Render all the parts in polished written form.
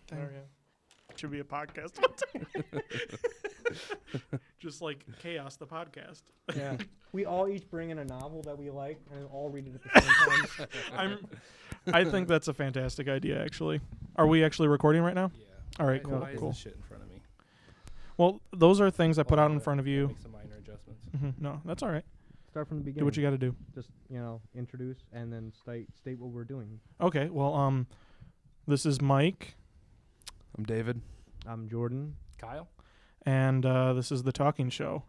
thing. Oh, yeah. Should be a podcast. Just like Chaos, the podcast. Yeah. We all each bring in a novel that we like and then all read it at the same time. I think that's a fantastic idea, actually. Are we actually recording right now? Yeah. All right, Why is cool. this shit in front of me? Well, those are things I put out in I'll front of you. Make some minor adjustments. No, that's all right. Start from the beginning. Do what you got to do. Just, introduce and then state what we're doing. Okay, well, this is Mike, I'm David. I'm Jordan. Kyle? and this is The Talking Show.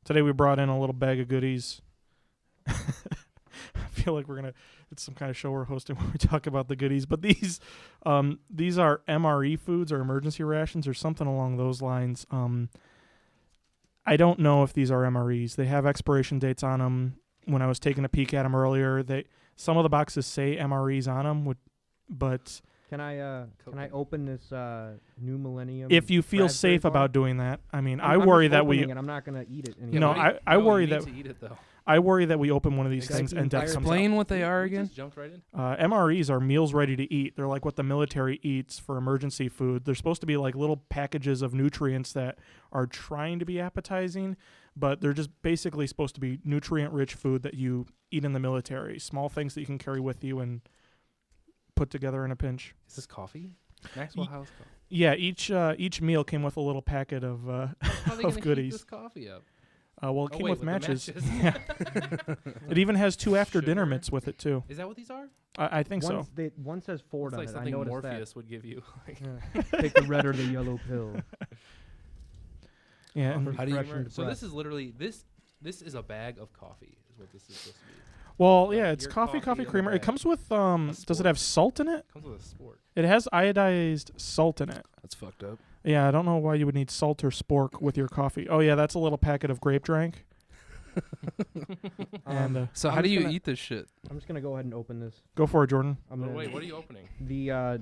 Today we brought in a little bag of goodies. I feel like it's some kind of show we're hosting where we talk about the goodies, but these are MRE foods or emergency rations or something along those lines. I don't know if these are MREs. They have expiration dates on them. When I was taking a peek at them earlier, some of the boxes say MREs on them, but Can I open this new millennium? if you feel raspberry safe bar? about doing that, I mean, I'm worry just that we opening it. I'm not gonna eat it anymore. No, I worry you that- need to eat it though. I worry that we open one of these Exactly. things and death comes out. Explain what they are We again. just jumped right in. MREs are meals ready to eat. They're like what the military eats for emergency food. They're supposed to be like little packages of nutrients that are trying to be appetizing, but they're just basically supposed to be nutrient-rich food that you eat in the military. Small things that you can carry with you and put together in a pinch. Is this coffee? Maxwell House coffee. Yeah, each meal came with a little packet of How are they of gonna goodies. heat this coffee up? Well, it Oh, came wait, with the matches. matches. Yeah. It even has 2 after-dinner Sugar? mitts with it too. Is that what these are? I think so. One says Ford It's on like it. I something noticed Morpheus would give you. Like, that. Yeah. Take the red or the yellow pill. Yeah. and- How do you- Fresh and so fresh. this is literally this is a bag of coffee is what this is supposed to be. Well, yeah, it's your coffee coffee in a creamer. It bag. comes with does it sport. have salt in it? Comes with a sport. It has iodized salt in it. That's fucked up. Yeah, I don't know why you would need salt or spork with your coffee. Oh yeah, that's a little packet of grape drink. And So I'm how do just you gonna- eat this shit? I'm just gonna go ahead and open this. go for it, Jordan. I'm Oh, gonna wait, what are you opening? the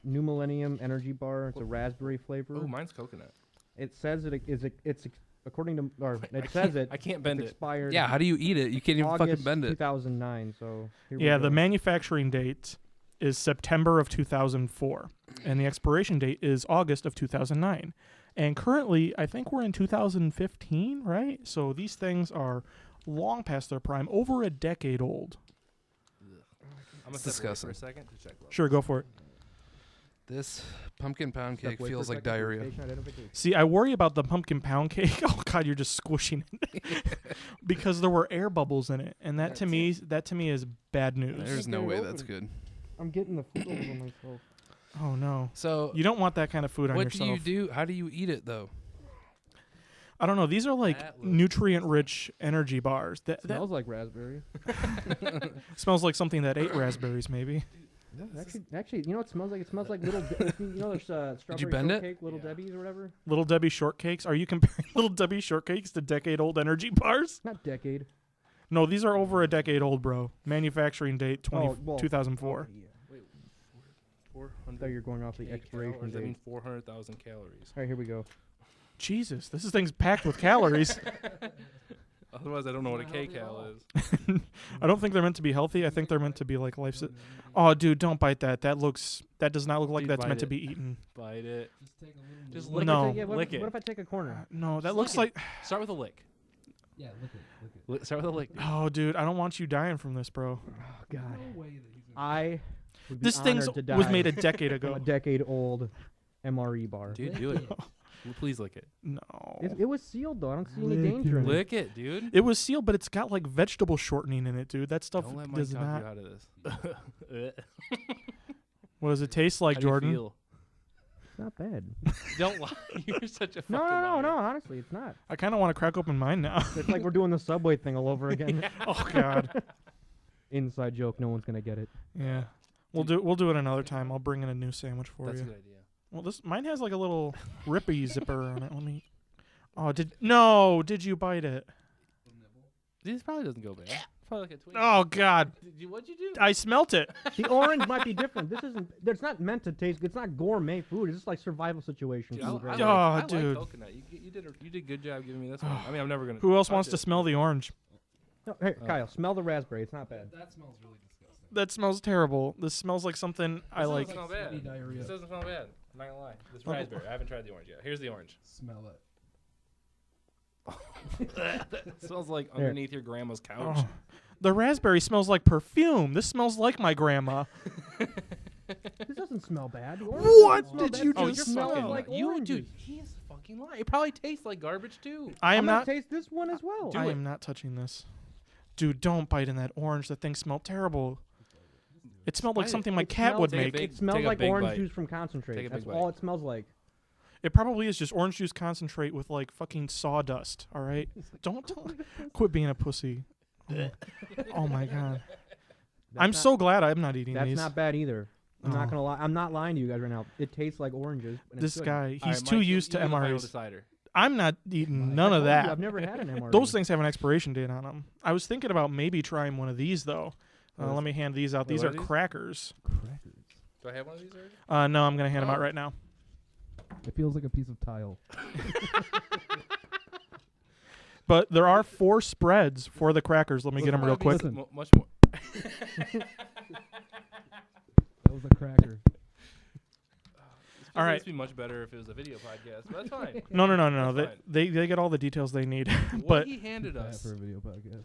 new millennium energy bar. It's a raspberry flavor. Oh, mine's coconut. It says it's according to or I it says it. I can't bend it's it. expired. Yeah, how do you eat it? You can't even August fucking bend it. 2009. So here we Yeah, go. the manufacturing date is September of 2004, and the expiration date is August of 2009. And currently, I think we're in 2015, right? So these things are long past their prime, over a decade old. I'm gonna It's step away disgusting. for a second to check. levels. Sure, go for it. This pumpkin pound Step cake away for feels a like second, diarrhea. patient identification. See, I worry about the pumpkin pound cake. Oh God, you're just squishing it because there were air bubbles in it, and that to me is bad news. There's no get it way open. that's good. I'm getting the food all over myself. Oh no, So you don't want that kind of food on what do yourself. you do? How do you eat it though? I don't know. These are like That looks nutrient-rich energy bars. That Smells like raspberry. smells like something that ate raspberries, maybe. Actually, you know what it smells like? It smells like little. There's strawberry bend it? shortcake, little Yeah. Debbie's or whatever. Little Debbie shortcakes. Are you comparing Little Debbie shortcakes to decade-old energy bars? Not decade. No, these are over a decade old, bro. Manufacturing date 2004. Oh, yeah. Wait, I thought 400. you were going off the expiration That date. mean 400,000 calories. All right, here we go. Jesus, this thing's packed with calories. Otherwise, I don't know what a K-cal is. I don't think they're meant to be healthy. I think they're meant to be like life. Oh, dude, don't bite that. That does not look like Dude, that's bite meant to it. be eaten. Bite it. Just What lick if I it. take- Yeah, what, lick if, it. what if I take a corner? No, that Just looks lick like. Start with a lick. Yeah, look it. Start with a lick. Oh, dude, I don't want you dying from this, bro. Oh God. No way that he's I would be This thing honored to die was made a decade from ago. a decade-old MRE bar. Dude, do it. Please lick it. No. It was sealed though. I don't see any danger in it. Lick it, dude. It was sealed, but it's got like vegetable shortening in it, dude. That stuff Don't let Mike does talk not. you out of this. What does it taste like, How do you Jordan? feel? It's not bad. Don't lie. You're such a fucking No. liar. Honestly, it's not. I kind of want to crack open mine now. It's like we're doing the Subway thing all over again. Oh God. Inside joke. No one's gonna get it. Yeah. We'll do it another time. I'll bring in a new sandwich for That's a you. good idea. Well, mine has like a little rippy zipper on it. Let me. Oh, did you bite it? This probably doesn't go bad. It's probably like a twig. Oh God. What'd you do? I smelt it. The orange might be different. This isn't. It's not meant to taste. It's not gourmet food. It's just like survival situation Dude, food. I right? like- now. Oh, I dude. like coconut. You did a good job giving me this one. I mean, I'm never gonna. Who else touch wants to it. smell the orange? No, hey, Kyle, smell the raspberry. It's not bad. That smells really disgusting. That smells terrible. This smells like something I This like. doesn't smell Sweaty bad. diarrhea. This doesn't smell bad. I'm not gonna lie. This Oh. raspberry. I haven't tried the orange yet. Here's the orange. Smell it. It smells like Here. underneath your grandma's couch. Oh. The raspberry smells like perfume. This smells like my grandma. This doesn't smell bad. The orange What doesn't smell did bad. you Oh, just you're smells fucking like you, oranges. dude. He is fucking lying. It probably tastes like garbage too. I am I'm not. gonna taste this one as well. Do I it. am not touching this. Dude, don't bite in that orange. That thing smelled terrible. It smelled like Bite it. something my It cat smells- would Take a make. big- It smells take a like big orange bite. juice from concentrate. Take a That's big all bite. it smells like. It probably is just orange juice concentrate with like fucking sawdust. All right, don't quit being a pussy. Oh, oh my god, I'm That's so glad I'm not eating That's these. not bad either. I'm Oh. not gonna lie. I'm not lying to you guys right now. It tastes like oranges. And This it's good. guy, he's All right, too Mike, used to you're the final MREs. decider. I'm not eating I none of told you, that. I've never had an MRE. Those things have an expiration date on them. I was thinking about maybe trying one of these though. What is Let me hand these out. Wait, These what are are these? crackers. Crackers. Do I have one of these already? No, I'm gonna hand them out Oh. right now. It feels like a piece of tile. But there are 4 spreads for the crackers. Let me get them real quick. Listen. Much more. That was a cracker. All right. This would be much better if it was a video podcast, but that's fine. No. That's They get all the details they need. What but he handed Bad us, for a video podcast.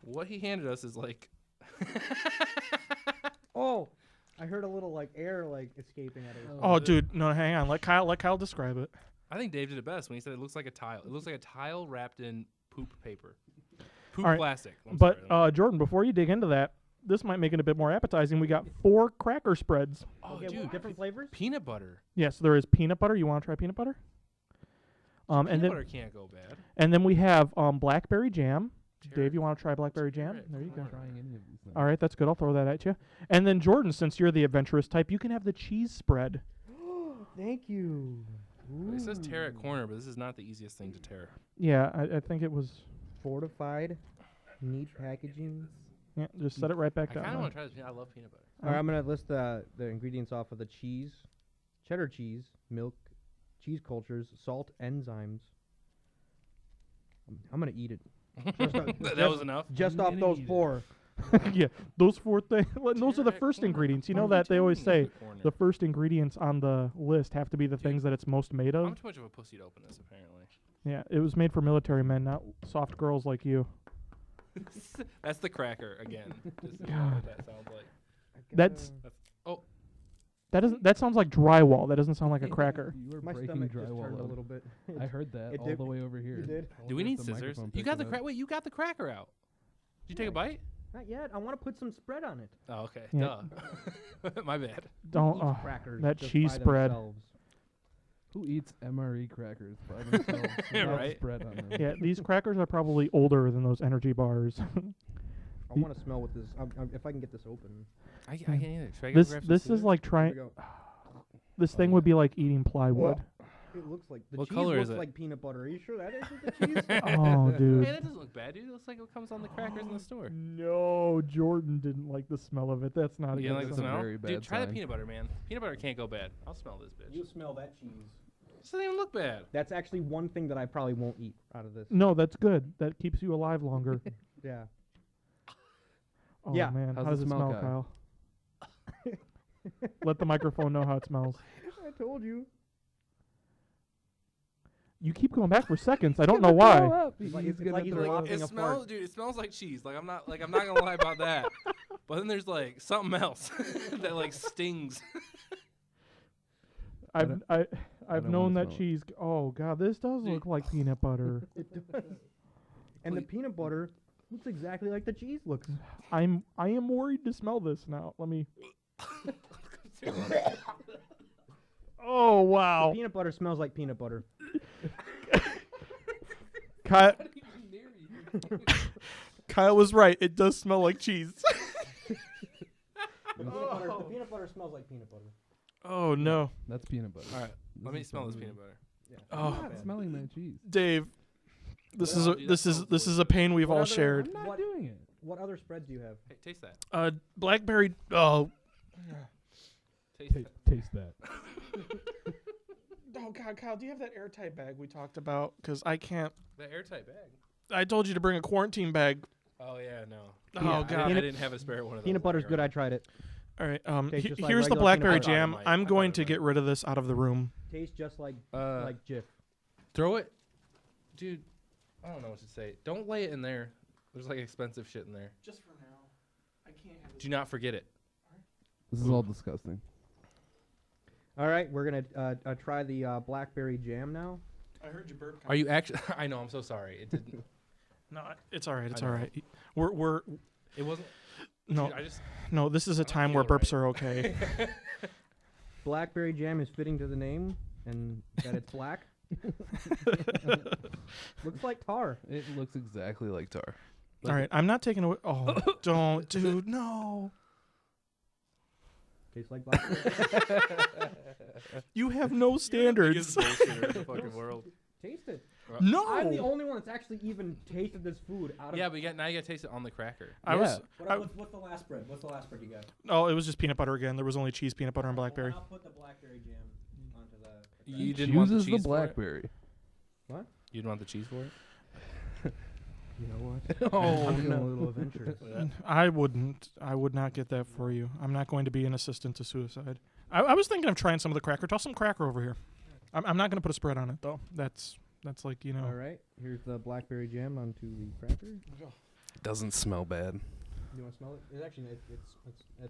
what he handed us is like. Oh, I heard a little like air like escaping out of it. oh, the- dude, no, hang on. Let Kyle describe it. I think Dave did it best when he said it looks like a tile. It looks like a tile wrapped in poop paper, poop All right, plastic. I'm But sorry. Jordan, before you dig into that, this might make it a bit more appetizing. We got 4 cracker spreads. Oh, Okay, dude, different flavors. peanut butter. Yes, there is peanut butter. You want to try peanut butter? And Peanut then butter can't go bad. and then we have blackberry jam. Tear Dave, it. you want to try blackberry Tear jam? it. There you I'm go. not trying any of these things. All right, that's good. I'll throw that at you. And then Jordan, since you're the adventurous type, you can have the cheese spread. Thank you. It says tear at Ooh. corner, but this is not the easiest thing to tear. Yeah, I think it was. Fortified, neat packaging. Yeah, just set it right back I down. kind of there. want to try this. I love peanut butter. All right, I'm gonna list the ingredients off of the cheese, cheddar cheese, milk, cheese cultures, salt, enzymes. I'm gonna eat it. That was enough. Just I'm off gonna those eat it. 4. Yeah, those 4 things. Those are the Tear at first corner. ingredients. You Why know are we that they always tearing say the corner? the first ingredients on the list have to be the Dude, things that it's most made of. I'm too much of a pussy to open this, apparently. Yeah, it was made for military men, not soft girls like you. That's the cracker again. Just what God. that sounds like. That's- Oh, That doesn't. That sounds like drywall. That doesn't sound like a cracker. You were My breaking stomach just drywall. turned a up. little bit. I heard that It all did. the way over here. You did? I do we wonder need if the scissors? microphone You got the picked it up. Wait, you got the cracker out. Did you take a bite? Not yet. I want to put some spread on it. Oh, okay. Yeah. Duh. My bad. Don't. Eat Oh, crackers that just cheese by spread. themselves. Who eats MRE crackers by themselves without Right. spread on them? yeah, these crackers are probably older than those energy bars. I want to smell what this. If I can get this open. I can't either. Should I go grab some this scissors? is like Here we trying. go. This Oh, thing yeah. would be like eating plywood. It looks like the What cheese color looks is it? like peanut butter. Are you sure that isn't the cheese? Oh, dude. Hey, that doesn't look bad, dude. It looks like what comes on the crackers in the store. No, Jordan didn't like the smell of it. That's not a You good didn't like the That's a sign. smell? very Dude, bad try the sign. peanut butter, man. Peanut butter can't go bad. I'll smell this bitch. You smell that cheese. This doesn't even look bad. That's actually one thing that I probably won't eat out of this. No, that's good. That keeps you alive longer. Yeah. Oh Yeah. man, How's how it does it smell, smell, Kyle? Kyle? Let the microphone know how it smells. I told you. You keep going back for seconds. I don't know why. It's like- He's it's gonna like he's throw up. laughing It a smells, fart. dude. It smells like cheese. Like I'm not gonna lie about that. But then there's like something else that like stings. I've don't- I've don't known wanna that smell it. cheese. Oh god, this does Dude. look like peanut butter. It does. And the Please. peanut butter looks exactly like the cheese looks. I am worried to smell this now. Let me. Oh wow, Peanut butter smells like peanut butter. Kyle. Kyle was right. It does smell like cheese. The peanut butter smells like peanut butter. Oh no, That's peanut butter. All right, let me is smell this so peanut weird. butter. Yeah. Oh. I'm not smelling that cheese. Dave. This is Well, a dude, this that is smells this is a pain we've What all other- shared. I'm not What- doing it. What other spreads do you have? Hey, taste that. Blackberry. Oh. Taste that. Taste that. Oh god, Kyle, do you have that airtight bag we talked about? Because I can't. The airtight bag. I told you to bring a quarantine bag. Oh, Oh yeah, no. Oh, Yeah, God. I didn't have a spare one of those. Peanut butter's lying good. around. I tried it. All right. Tastes just like Here's the regular blackberry peanut butter. jam. I thought it I'm might. going I thought to it get rid of this out of the room. Tastes just like Uh, Jif. Throw it, dude. I don't know what to say. Don't lay it in there. There's like expensive shit in there. Just for now. I can't have Do not forget it. This is all disgusting. All right, we're gonna try the blackberry jam now. I heard you burp. Are you actually? I know. I'm so sorry. It didn't. No, it's all right. It's I all know. right. We're It wasn't. no, Dude, I just. no. This is a I don't time where feel burps right. are okay. Blackberry jam is fitting to the name, and that it's black. Looks like tar. It looks exactly like tar. All right, I'm not taking away. Oh, don't, dude, no. Tastes like blackberry. You have no standards. bullshitter in the fucking world. Taste it. No. I'm the only one that's actually even tasted this food out of. Yeah, but now you gotta taste it on the cracker. I was. I- What's the last bread? What's the last bread you got? Oh, it was just peanut butter again. There was only cheese, peanut butter, and Well, blackberry. I'll put the blackberry jam onto the. You didn't want the Chooses cheese the for it? blackberry. What? You didn't want the cheese for it? You know what? Oh, I'm feeling no. a little adventurous. I wouldn't. I would not get that for you. I'm not going to be an assistant to suicide. I was thinking of trying some of the cracker. Toss some cracker over here. I'm not going to put a spread on it though. That's like All right, here's the blackberry jam onto the cracker. Doesn't smell bad. You want to smell it? It's actually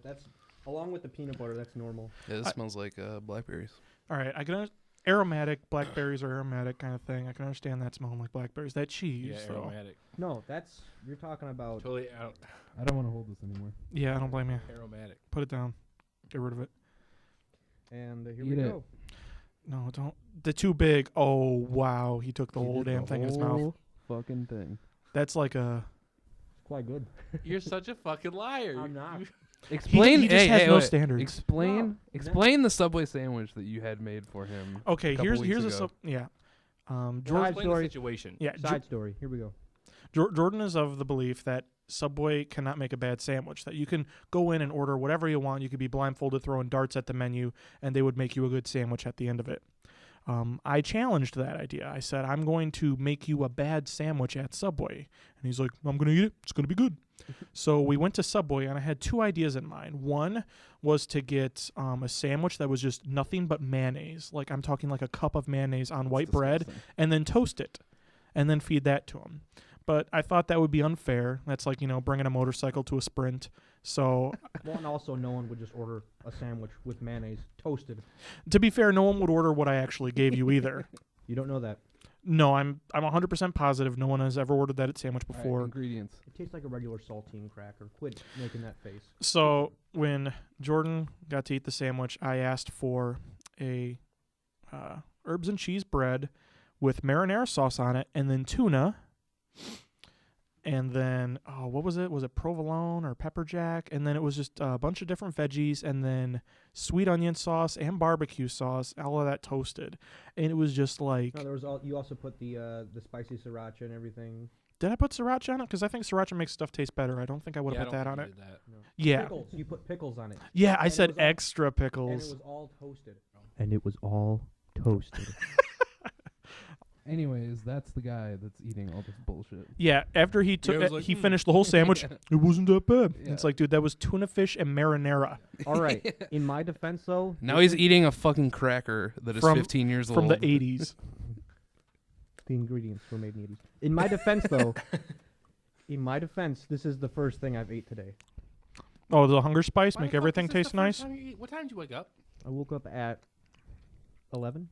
that's along with the peanut butter. That's normal. Yeah, this I- smells like blackberries. All right. I can aromatic blackberries are aromatic kind of thing. I can understand that smelling like blackberries. That cheese. Yeah, though. aromatic. No, that's you're talking about. Totally I don't want to hold this anymore. Yeah, I don't blame you. aromatic. Put it down. Get rid of it. And here Eat we it. go. No, don't. The too big. Oh wow, he took the He whole did damn the thing in his mouth. whole Fucking thing. That's like a. It's quite good. You're such a fucking liar. I'm not. Explain. He just hey, has hey, no wait. standards. Explain. Explain the Subway sandwich that you had made for him. Okay, couple here's weeks a ago. yeah. Side Jordan, Explain the story. situation. yeah. Side story. Here we go. Jordan is of the belief that Subway cannot make a bad sandwich. That you can go in and order whatever you want. You could be blindfolded, throwing darts at the menu, and they would make you a good sandwich at the end of it. I challenged that idea. I said, I'm going to make you a bad sandwich at Subway. And he's like, I'm going to eat it. It's going to be good. So we went to Subway, and I had two ideas in mind. One was to get a sandwich that was just nothing but mayonnaise. Like I'm talking like a cup of mayonnaise on white bread, Disgusting. and then toast it, and then feed that to him. But I thought that would be unfair. That's like, bringing a motorcycle to a sprint. So Well, and also no one would just order a sandwich with mayonnaise toasted. to be fair, no one would order what I actually gave you either. You don't know that. No, I'm 100% positive no one has ever ordered that at sandwich All right, before. ingredients. It tastes like a regular saltine cracker. Quit making that face. So when Jordan got to eat the sandwich, I asked for a herbs and cheese bread with marinara sauce on it, and then tuna, and then what was it? Was it provolone or pepper jack? And then it was just a bunch of different veggies, and then sweet onion sauce and barbecue sauce, all of that toasted, and it was just like. No, there was you also put the spicy sriracha and everything. Did I put sriracha on it? Because I think sriracha makes stuff taste better. I don't think I would have put that on it. No. Yeah. Pickles. You put pickles on it. Yeah, I And it said was all- extra And it pickles. was all toasted. And it was all toasted. Anyways, that's the guy that's eating all this bullshit. Yeah, after he took Yeah, it was like, he finished the whole sandwich, it wasn't that bad. Yeah. It's like, dude, that was tuna fish and marinara All right. In my defense, though, Now he's eating a fucking cracker that is From- 15 years from old. the 80s. the ingredients were made in the 80s. In my defense, though, this is the first thing I've ate today. Oh, the hunger spice Why make the fuck everything is this taste the nice. first time you eat? What time did you wake up? I woke up at 11.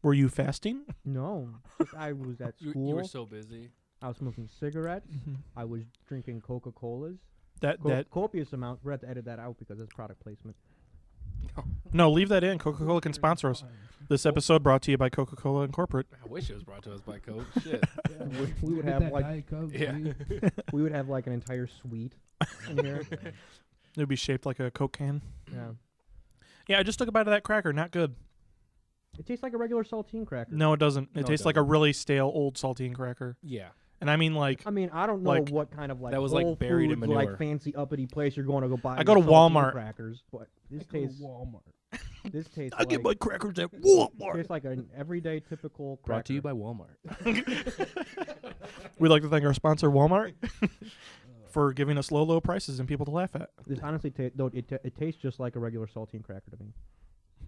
Were you fasting? No, I was at You school. were so busy. I was smoking cigarettes. I was drinking Coca-Colas. That Copious amount. We're going to have to edit that out because it's product placement. no, leave that in. Coca-Cola can sponsor us. This episode brought to you by Coca-Cola and corporate. I wish it was brought to us by Coke. Shit. We would Get have that like Diet Coke, Yeah. please. we would have like an entire suite in here. It would be shaped like a Coke can. Yeah. Yeah, I just took a bite of that cracker. Not good. It tastes like a regular saltine cracker. No, it doesn't. It No, it tastes like a doesn't. really stale old saltine cracker. Yeah. And I mean, like, I mean, I don't know Like, what kind of like that was, like, Whole buried in Foods, like manure. fancy uppity place you're going to go buy. I go your to saltine Walmart. crackers, but this I go to tastes. Walmart. This tastes I like get my crackers at Walmart. tastes like an everyday typical cracker. Brought to you by Walmart. We'd like to thank our sponsor, Walmart, for giving us low prices and people to laugh at. This honestly, it tastes just like a regular saltine cracker to me,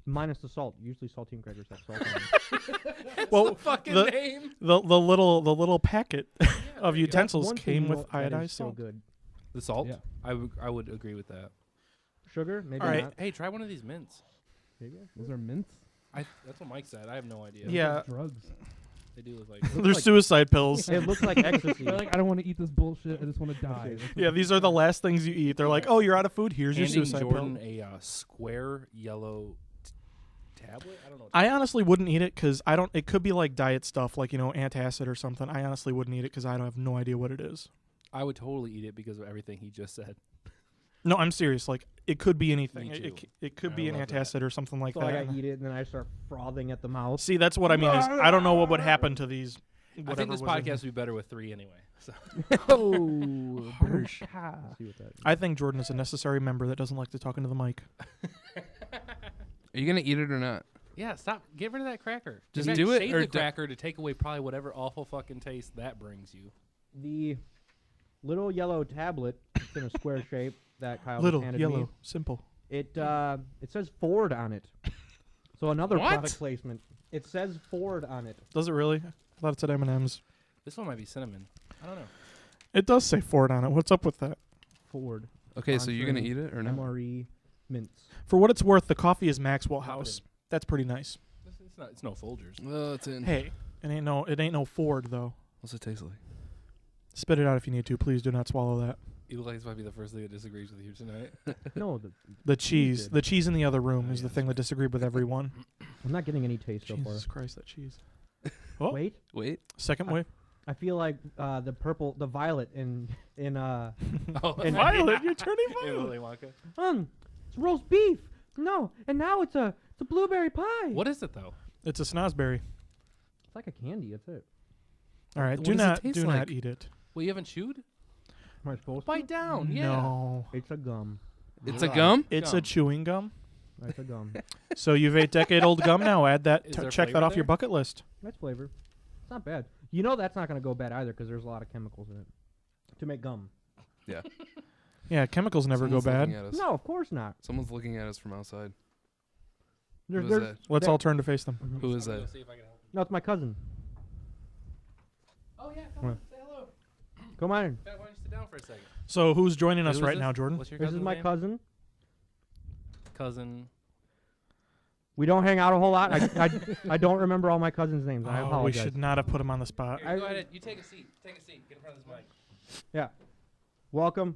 minus the salt. Usually, saltine crackers have salt in them. Well, Fucking the- name. The little packet of That's utensils one thing came you with know that is iodized so salt. good. The salt. Yeah. I would agree with that. Sugar, maybe All right. not. Hey, try one of these mints. There you go. Those are mints. That's what Mike said. I have no idea. Yeah, Drugs. They do look like. they're like- suicide pills. It looks like ecstasy. They're like, I don't want to eat this bullshit. I just want to die. That's what Yeah, these are the last things you eat. They're like, oh, you're out of food. Here's your Handing suicide Jordan pill. a square yellow tablet. I don't know. What I honestly wouldn't eat it because I don't. It could be like diet stuff, like antacid or something. I honestly wouldn't eat it because I don't have no idea what it is. I would totally eat it because of everything he just said. No, I'm serious. Like it could be anything. Me too. It could I be an love that. antacid or something like So that. I eat it and then I start frothing at the mouth. See, that's what I mean. Is I don't know what would happen to these. I think whatever this was in podcast would be better with 3 anyway. So Oh, Harsh. See what that is. I think Jordan is a necessary member that doesn't like to talk into the mic. Are you gonna eat it or not? yeah, stop. Get rid of that cracker. Just In fact, do it Shave or the don't. cracker to take away probably whatever awful fucking taste that brings you. The little yellow tablet, it's in a square shape that Kyle Little just handed yellow, me. simple. It says Ford on it. So another What? product placement. It says Ford on it. Does it really? I thought it said M&M's. This one might be cinnamon. I don't know. It does say Ford on it. What's up with that? Ford. Okay, so you're gonna Sponsoring eat it or not? MRE mints. For what it's worth, the coffee is Maxwell Pop it House. in. That's pretty nice. It's not. It's no Folgers. Well, it's in. Hey, it ain't no Ford though. What's it taste like? Spit it out if you need to. Please do not swallow that. You look like this might be the first thing that disagrees with you tonight. No, The cheese, did. the cheese in the other room Oh, is the yeah, thing that disagreed with everyone. I'm not getting any taste so far. Jesus Christ, that cheese. Oh. Wait, Wait. Second wave. I feel like the violet in oh, And- Violet, you're turning Hey, violet. Willy Wonka. it's roast beef. No, and now it's a blueberry pie. What is it though? It's a snozberry. It's like a candy. That's it. All right, What do does it not taste not like? eat it. Well, you haven't chewed? Am I supposed to? Bite down. Yeah. No, It's a gum. It's a gum. it's Gum. a chewing gum. It's a gum. So you've ate decade-old gum now. Add that. Is there Check that flavor off your there? bucket list. Nice flavor. It's not bad. You know that's not going to go bad either because there's a lot of chemicals in it to make gum. Yeah, chemicals never go Someone's bad. looking at us. No, of course not. Someone's looking at us from outside. There's, Who is there's, that? Let's there- all turn to face them. Mhm. Who is I'm gonna that? go see if I can help him. No, it's my cousin. Oh yeah, Come come on. on. Say hello. Come on. In fact, why don't you sit down for a second? So who's joining us Who is right this? now, Jordan? What's your This cousin's is my name? cousin. Cousin. We don't hang out a whole lot. I don't remember all my cousins' names. I Oh, we apologize. should not have put him on the spot. Here, go ahead. You take a seat. Take a seat. Get in front of this mic. Welcome.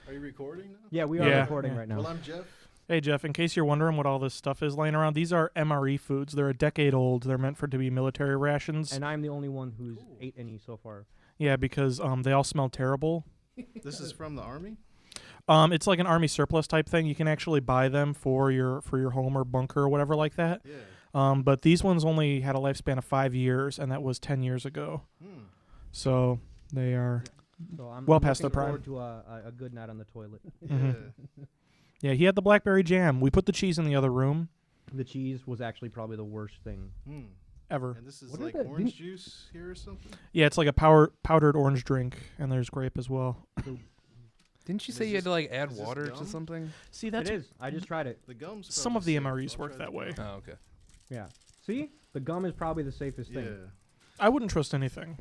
Are you recording now? Yeah, we are Yeah, recording yeah. right now. Well, I'm Jeff. Hey Jeff, in case you're wondering what all this stuff is laying around, these are MRE foods. They're a decade old. They're meant for to be military rations. And I'm the only one who's ate any so far. Yeah, because they all smell terrible. This is from the Army? It's like an army surplus type thing. You can actually buy them for your home or bunker or whatever like that. Yeah. But these ones only had a lifespan of 5 years, and that was 10 years ago. Hmm. So they are. So I'm Well I'm past their looking prime. forward to a good night on the toilet. Yeah. Mhm. Yeah, he had the blackberry jam. We put the cheese in the other room. The cheese was actually probably the worst thing. Hmm. Ever. And this is What is like that? orange juice here or something? Yeah, it's like a powdered orange drink, and there's grape as well. Didn't you Is say you had this- to like add is this water to gum? something? See, It is. I just tried it. The gum's Some probably of the safe. MREs I'll work try that the way. gum. Oh, okay. Yeah. See? The gum is probably the safest Yeah. thing. I wouldn't trust anything,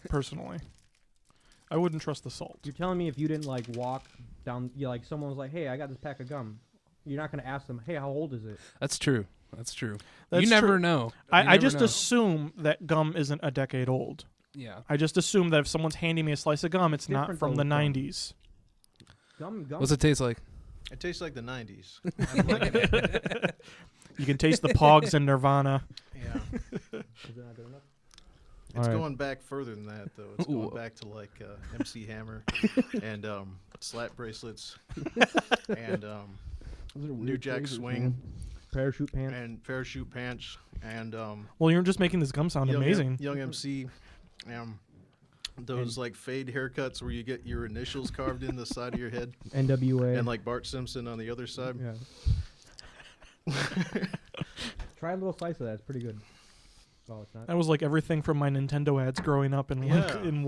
personally. I wouldn't trust the salt. You're telling me if you didn't like walk down, like someone was like, "Hey, I got this pack of gum," you're not gonna ask them, "Hey, how old is it?" That's true. That's true. That's you never true. know. You I never just know. assume that gum isn't a decade old. Yeah. I just assume that if someone's handing me a slice of gum, it's not Different from though the with gum. 90s. Gum. What's it taste like? It tastes like the 90s. You can taste the Pogs and Nirvana. Yeah. Is it not good enough? It's Alright. going back further than that, though. It's Ooh. going back to like MC Hammer and slap bracelets and Those are New weird Jack flavors, Swing man. Parachute pants. and parachute pants and Well, you're just making this gum sound amazing. Young MC. Those like fade haircuts where you get your initials carved in the side of your head NWA. and like Bart Simpson on the other side. yeah. Try a little slice of that. It's pretty good. Oh, it's not. That was like everything from my Nintendo ads growing up in like Yeah. in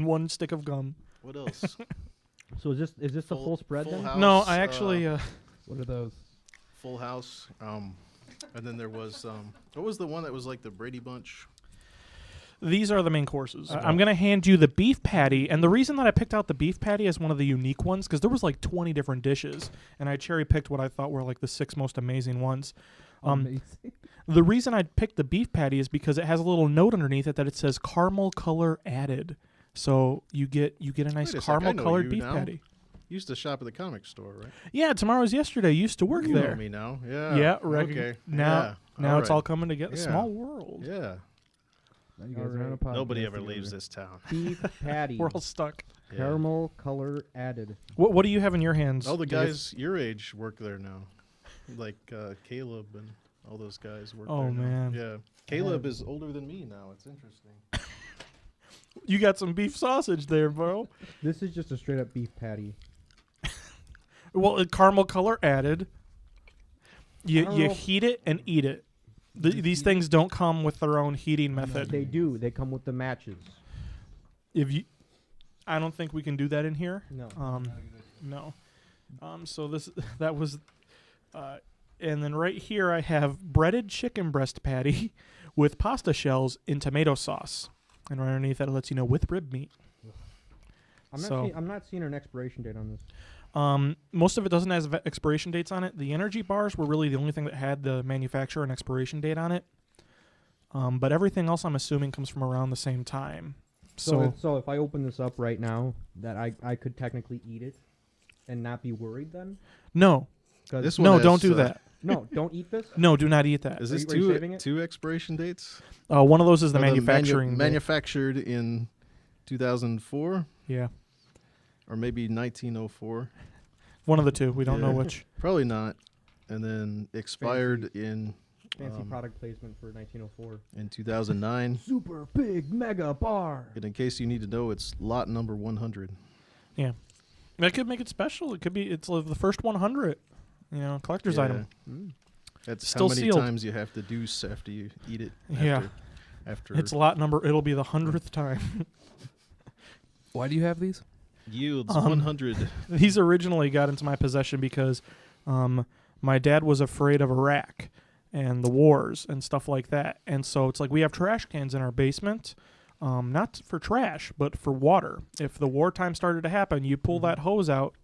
one stick of gum. What else? So is this the full spread Full then? House, No, I actually What are those? Full House. And then there was what was the one that was like the Brady Bunch? these are the main courses. I'm going to hand you the beef patty, and the reason that I picked out the beef patty as one of the unique ones because there was like 20 different dishes, and I cherry picked what I thought were like the 6 most amazing ones. Amazing. The reason I picked the beef patty is because it has a little note underneath it that it says caramel color added. So you get a nice Wait a sec, caramel I know colored you beef now. patty. You used to shop at the comic store, right? Yeah, tomorrow's yesterday. Used to work You there. know me now. Yeah. Yeah, Okay. Now yeah. it's right. all coming together. Yeah. Small world. Yeah. Now you guys are on a podcast Nobody ever together. leaves this town. Beef patty. We're all stuck. Yeah. Caramel color added. What do you have in your hands? All the Dave? guys your age work there now, like Caleb and all those guys work Oh, there now. man. Yeah. Caleb is older than me now. It's interesting. You got some beef sausage there, bro. This is just a straight up beef patty. Well, caramel color added. I You don't you know. heat it and eat it. These things don't come with their own heating method. They do. They come with the matches. If you, I don't think we can do that in here. No. No. So that was, and then right here I have breaded chicken breast patty with pasta shells in tomato sauce, and right underneath that it lets you know with rib meat. I'm not seeing an expiration date on this. Most of it doesn't have expiration dates on it. The energy bars were really the only thing that had the manufacturer and expiration date on it. But everything else I'm assuming comes from around the same time. So if I open this up right now, that I could technically eat it and not be worried then? No, 'Cause- This one no, has, don't do that. no, don't eat this. No, do not eat that. Is Are this you saving it? two expiration dates? One of those is the Or manufacturing. date. manufactured in 2004 Yeah, or maybe 1904. one of the two. We don't know Yeah. which. Probably not. And then expired in Fancy product placement for 1904. in 2009. Super big mega bar. And in case you need to know, it's lot number 100. That could make it special. It could be. It's the first 100. Collector's Yeah. item. That's Still how many sealed. times you have to deuce after you eat it. Yeah. After It's lot number. It'll be the 100th time. Why do you have these? yields Um, 100. These originally got into my possession because my dad was afraid of Iraq and the wars and stuff like that. And so it's like we have trash cans in our basement, not for trash, but for water. If the wartime started to happen, you pull that hose out,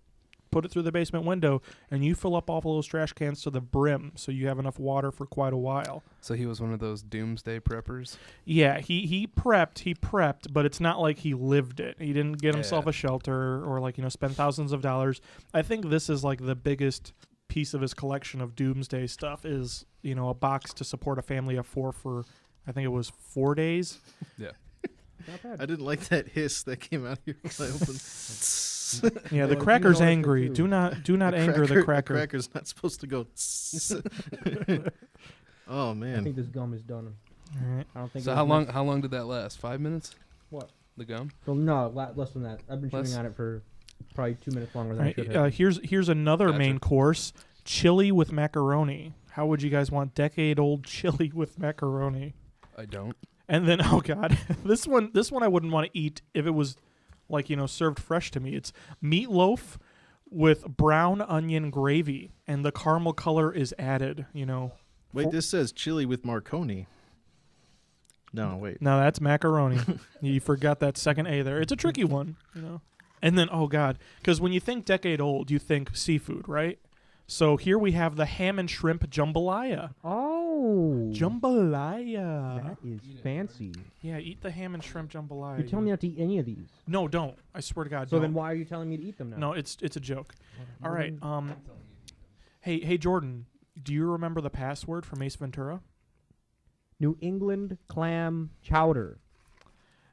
put it through the basement window, and you fill up all of those trash cans to the brim so you have enough water for quite a while. So he was one of those doomsday preppers. Yeah, he prepped, but it's not like he lived it. He didn't get himself Yeah. a shelter or spend thousands of dollars. I think this is like the biggest piece of his collection of doomsday stuff is, a box to support a family of 4 for, I think it was 4 days. Not bad. I didn't like that hiss that came out here when I opened. Yeah, the Well, cracker's you know it angry. too. Do not anger the cracker. The cracker's not supposed to go. Oh I man. think this gum is done. All right. I don't think. So it how was long? meant- How long did that last? 5 minutes? What? The gum? Well, no, less than that. I've been Less? chewing on it for probably 2 minutes longer All than I right. should have. Here's another Gotcha. main course: chili with macaroni. How would you guys want decade-old chili with macaroni? I don't. And then, oh god, this one I wouldn't want to eat if it was served fresh to me. It's meatloaf with brown onion gravy, and the caramel color is added. Wait, this says chili with Marconi. No, wait. Now that's macaroni. You forgot that second A there. It's a tricky one, And then, oh god, because when you think decade old, you think seafood, right? So here we have the ham and shrimp jambalaya. Oh, Jambalaya. that is fancy. Yeah, eat the ham and shrimp jambalaya. You're telling me not to eat any of these. No, don't. I swear to God. So don't. then why are you telling me to eat them now? No, it's a joke. All right. Hey Jordan, do you remember the password from Ace Ventura? New England clam chowder.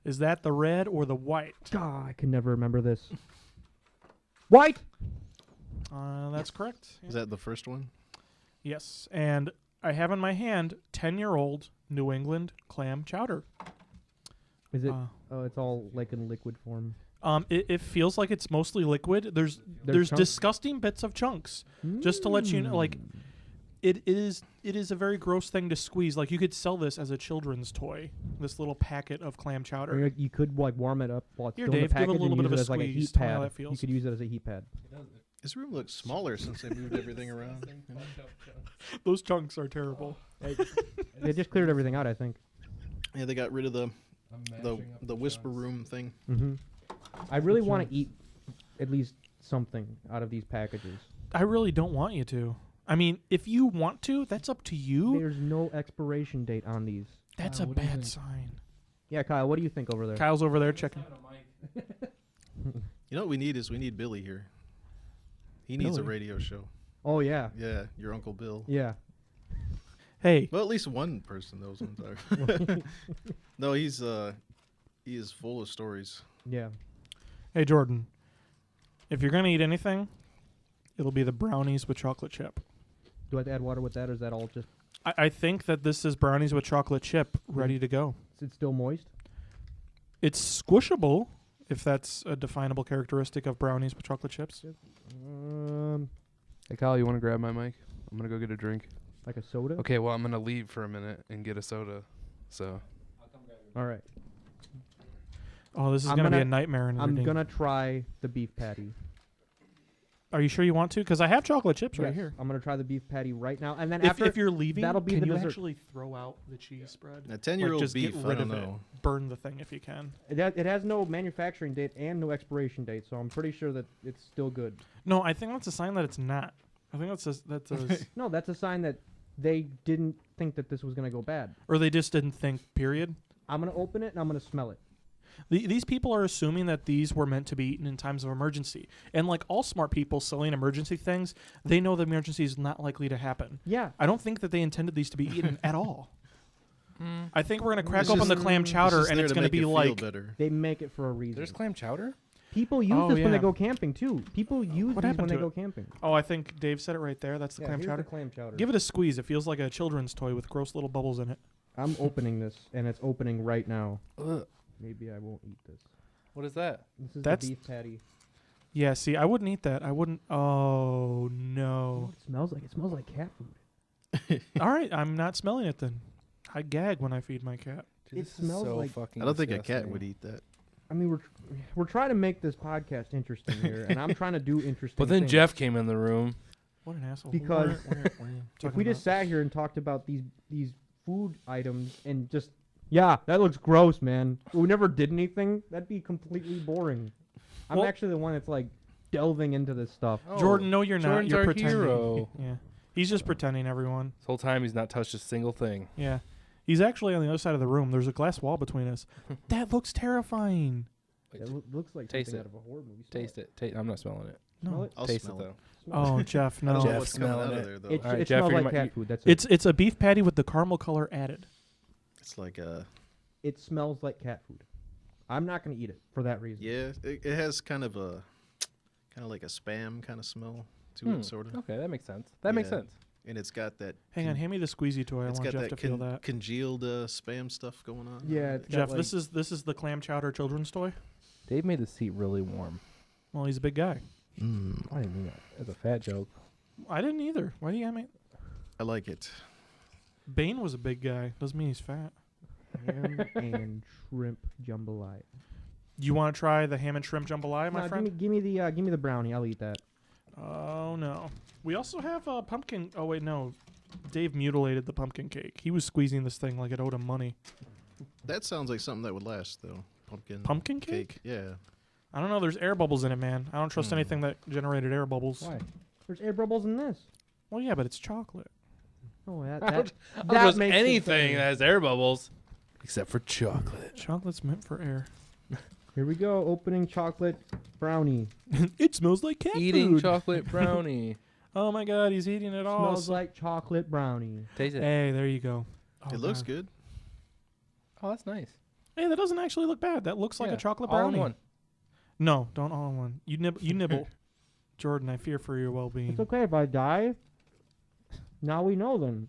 Is that the red or the white? God, I can never remember this. White. That's correct. Yeah. Is that the first one? Yes, and I have in my hand 10-year-old New England clam chowder. Is it? Uh, Oh, it's all like in liquid form. It feels like it's mostly liquid. There's chunks? disgusting bits of chunks. Just to let you know, like, It is a very gross thing to squeeze. Like you could sell this as a children's toy. This little packet of clam Or chowder. you could like warm it up while it's Here, still in Dave, the give it a package little and bit use of it a as like a squeeze. heat Tell me how pad. that feels. You could use it as a heat pad. His room looks smaller since they moved everything around. you know? Those chunks are terrible. They just cleared everything out, I think. Yeah, they got rid of the whisper room thing. Mm-hmm. I really want to eat at least something out of these packages. I really don't want you to. I mean, if you want to, that's up to you. There's no expiration date on these. That's Kyle, a what do you bad think? sign. Yeah, Kyle, what do you think over there? Kyle's over there checking. You know what we need Billy here. He needs a Billy? radio show. Oh, yeah. Yeah, your Uncle Bill. Yeah. Hey, Well, at least one person knows what I'm talking. No, he is full of stories. Yeah. hey, Jordan. If you're gonna eat anything, it'll be the brownies with chocolate chip. Do I have to add water with that, or is that all just... I think that this is brownies with chocolate chip, ready to go. Is it still moist? It's squishable, if that's a definable characteristic of brownies with chocolate chips. Hey, Kyle, you want to grab my mic? I'm going to go get a drink. Like a soda? Okay, well, I'm going to leave for a minute and get a soda. So, All right. Oh, this is I'm gonna be a gonna- nightmare. In I'm reading. going to try the beef patty. Are you sure you want to? Because I have chocolate chips right Yes, here. I'm going to try the beef patty right now. And then If, after... if you're leaving, that'll be can the you dessert. actually throw out the cheese spread? A 10-year-old just beef, get I rid don't of it. know. Burn the thing if you can. It has no manufacturing date and no expiration date, so I'm pretty sure that it's still good. No, I think that's a sign that it's not. I think that's a No, that's a sign that they didn't think that this was going to go bad. or they just didn't think. Period. I'm going to open it and I'm going to smell it. These people are assuming that these were meant to be eaten in times of emergency, and like all smart people selling emergency things, they know the emergency is not likely to happen. Yeah. I don't think that they intended these to be eaten at all. I think we're gonna crack It's open just- the clam It's chowder, just and there it's to gonna make be it feel like, better. They make it for a reason. there's clam chowder? People use Oh, this when they yeah. go camping, too. People use What these happened when they to go it? camping. oh, I think Dave said it right there. That's the Yeah, clam here's chowder. the clam chowder. Give it a squeeze. It feels like a children's toy with gross little bubbles in it. I'm opening this, and it's opening right now. Ugh. Maybe I won't eat this. What is that? This is That's- the beef patty. Yeah, see, I wouldn't eat that. I wouldn't. Oh Oh, no! it smells like cat food. All right, I'm not smelling it then. I gag when I feed my cat. Dude, It this is smells so like- fucking I don't think a cat disgusting. would eat that. I mean, we're trying to make this podcast interesting here, and I'm trying to do interesting But then things. Jeff came in the room. What an asshole! Because if Talking we just about- sat here and talked about these food items and just, yeah, that looks gross, man. We never did anything. That'd be completely boring. I'm Well- actually the one that's like delving into this stuff. Jordan, no, you're not. Jordan's You're our pretending. hero. Yeah, he's just pretending. Everyone. This whole time he's not touched a single thing. Yeah, he's actually on the other side of the room. There's a glass wall between us. That looks terrifying. It looks like Taste something it. out of a horror movie. Smell Taste it. I'm not smelling it. Smell No. it? I'll Taste smell it it. though. Smell Oh, it. Jeff, I don't no. know Jeff, what's coming smelling out it. of there, though. It, All right, it Jeff, smells you're like my- cat food. That's it. It's a beef patty with the caramel color added. It's like a It smells like cat food. I'm not gonna eat it for that reason. yeah. It has kind of like a spam kind of smell to it, sort of. Okay, that makes sense. That makes Yeah. sense. And it's got that. Hang on, hand me the squeezy toy. I It's want got Jeff to that feel that. congealed spam stuff going on. Yeah, it's got, Jeff, like- this is the clam chowder children's toy. Dave made the seat really warm. Well, he's a big guy. I didn't mean that as a fat joke. I didn't either. Why do you got me? I like it. Bane was a big guy. Doesn't mean he's fat. ham and shrimp jambalaya. You want to try the ham and shrimp jambalaya, my No, friend? give me the brownie. I'll eat that. Oh no. We also have pumpkin. Oh wait, no. Dave mutilated the pumpkin cake. He was squeezing this thing like it owed him money. That sounds like something that would last, though. Pumpkin cake? Yeah. I don't know. There's air bubbles in it, man. I don't trust Hmm. anything that generated air bubbles. Why? There's air bubbles in this. Well, yeah, but it's chocolate. Oh, that I don't that trust makes it anything better. that has air bubbles, except for chocolate. Chocolate's meant for air. Here we go. Opening chocolate brownie. It smells like cat Eating food. chocolate brownie. Oh my god, he's eating it all. Smells like chocolate brownie. Taste it. Hey, there you go. Oh, It looks God. good. Oh, that's nice. Hey, that doesn't actually look bad. That looks like Yeah, a chocolate all in brownie. one. No, don't all in one. You nibble. Jordan, I fear for your well-being. It's okay if I die. Now we know then.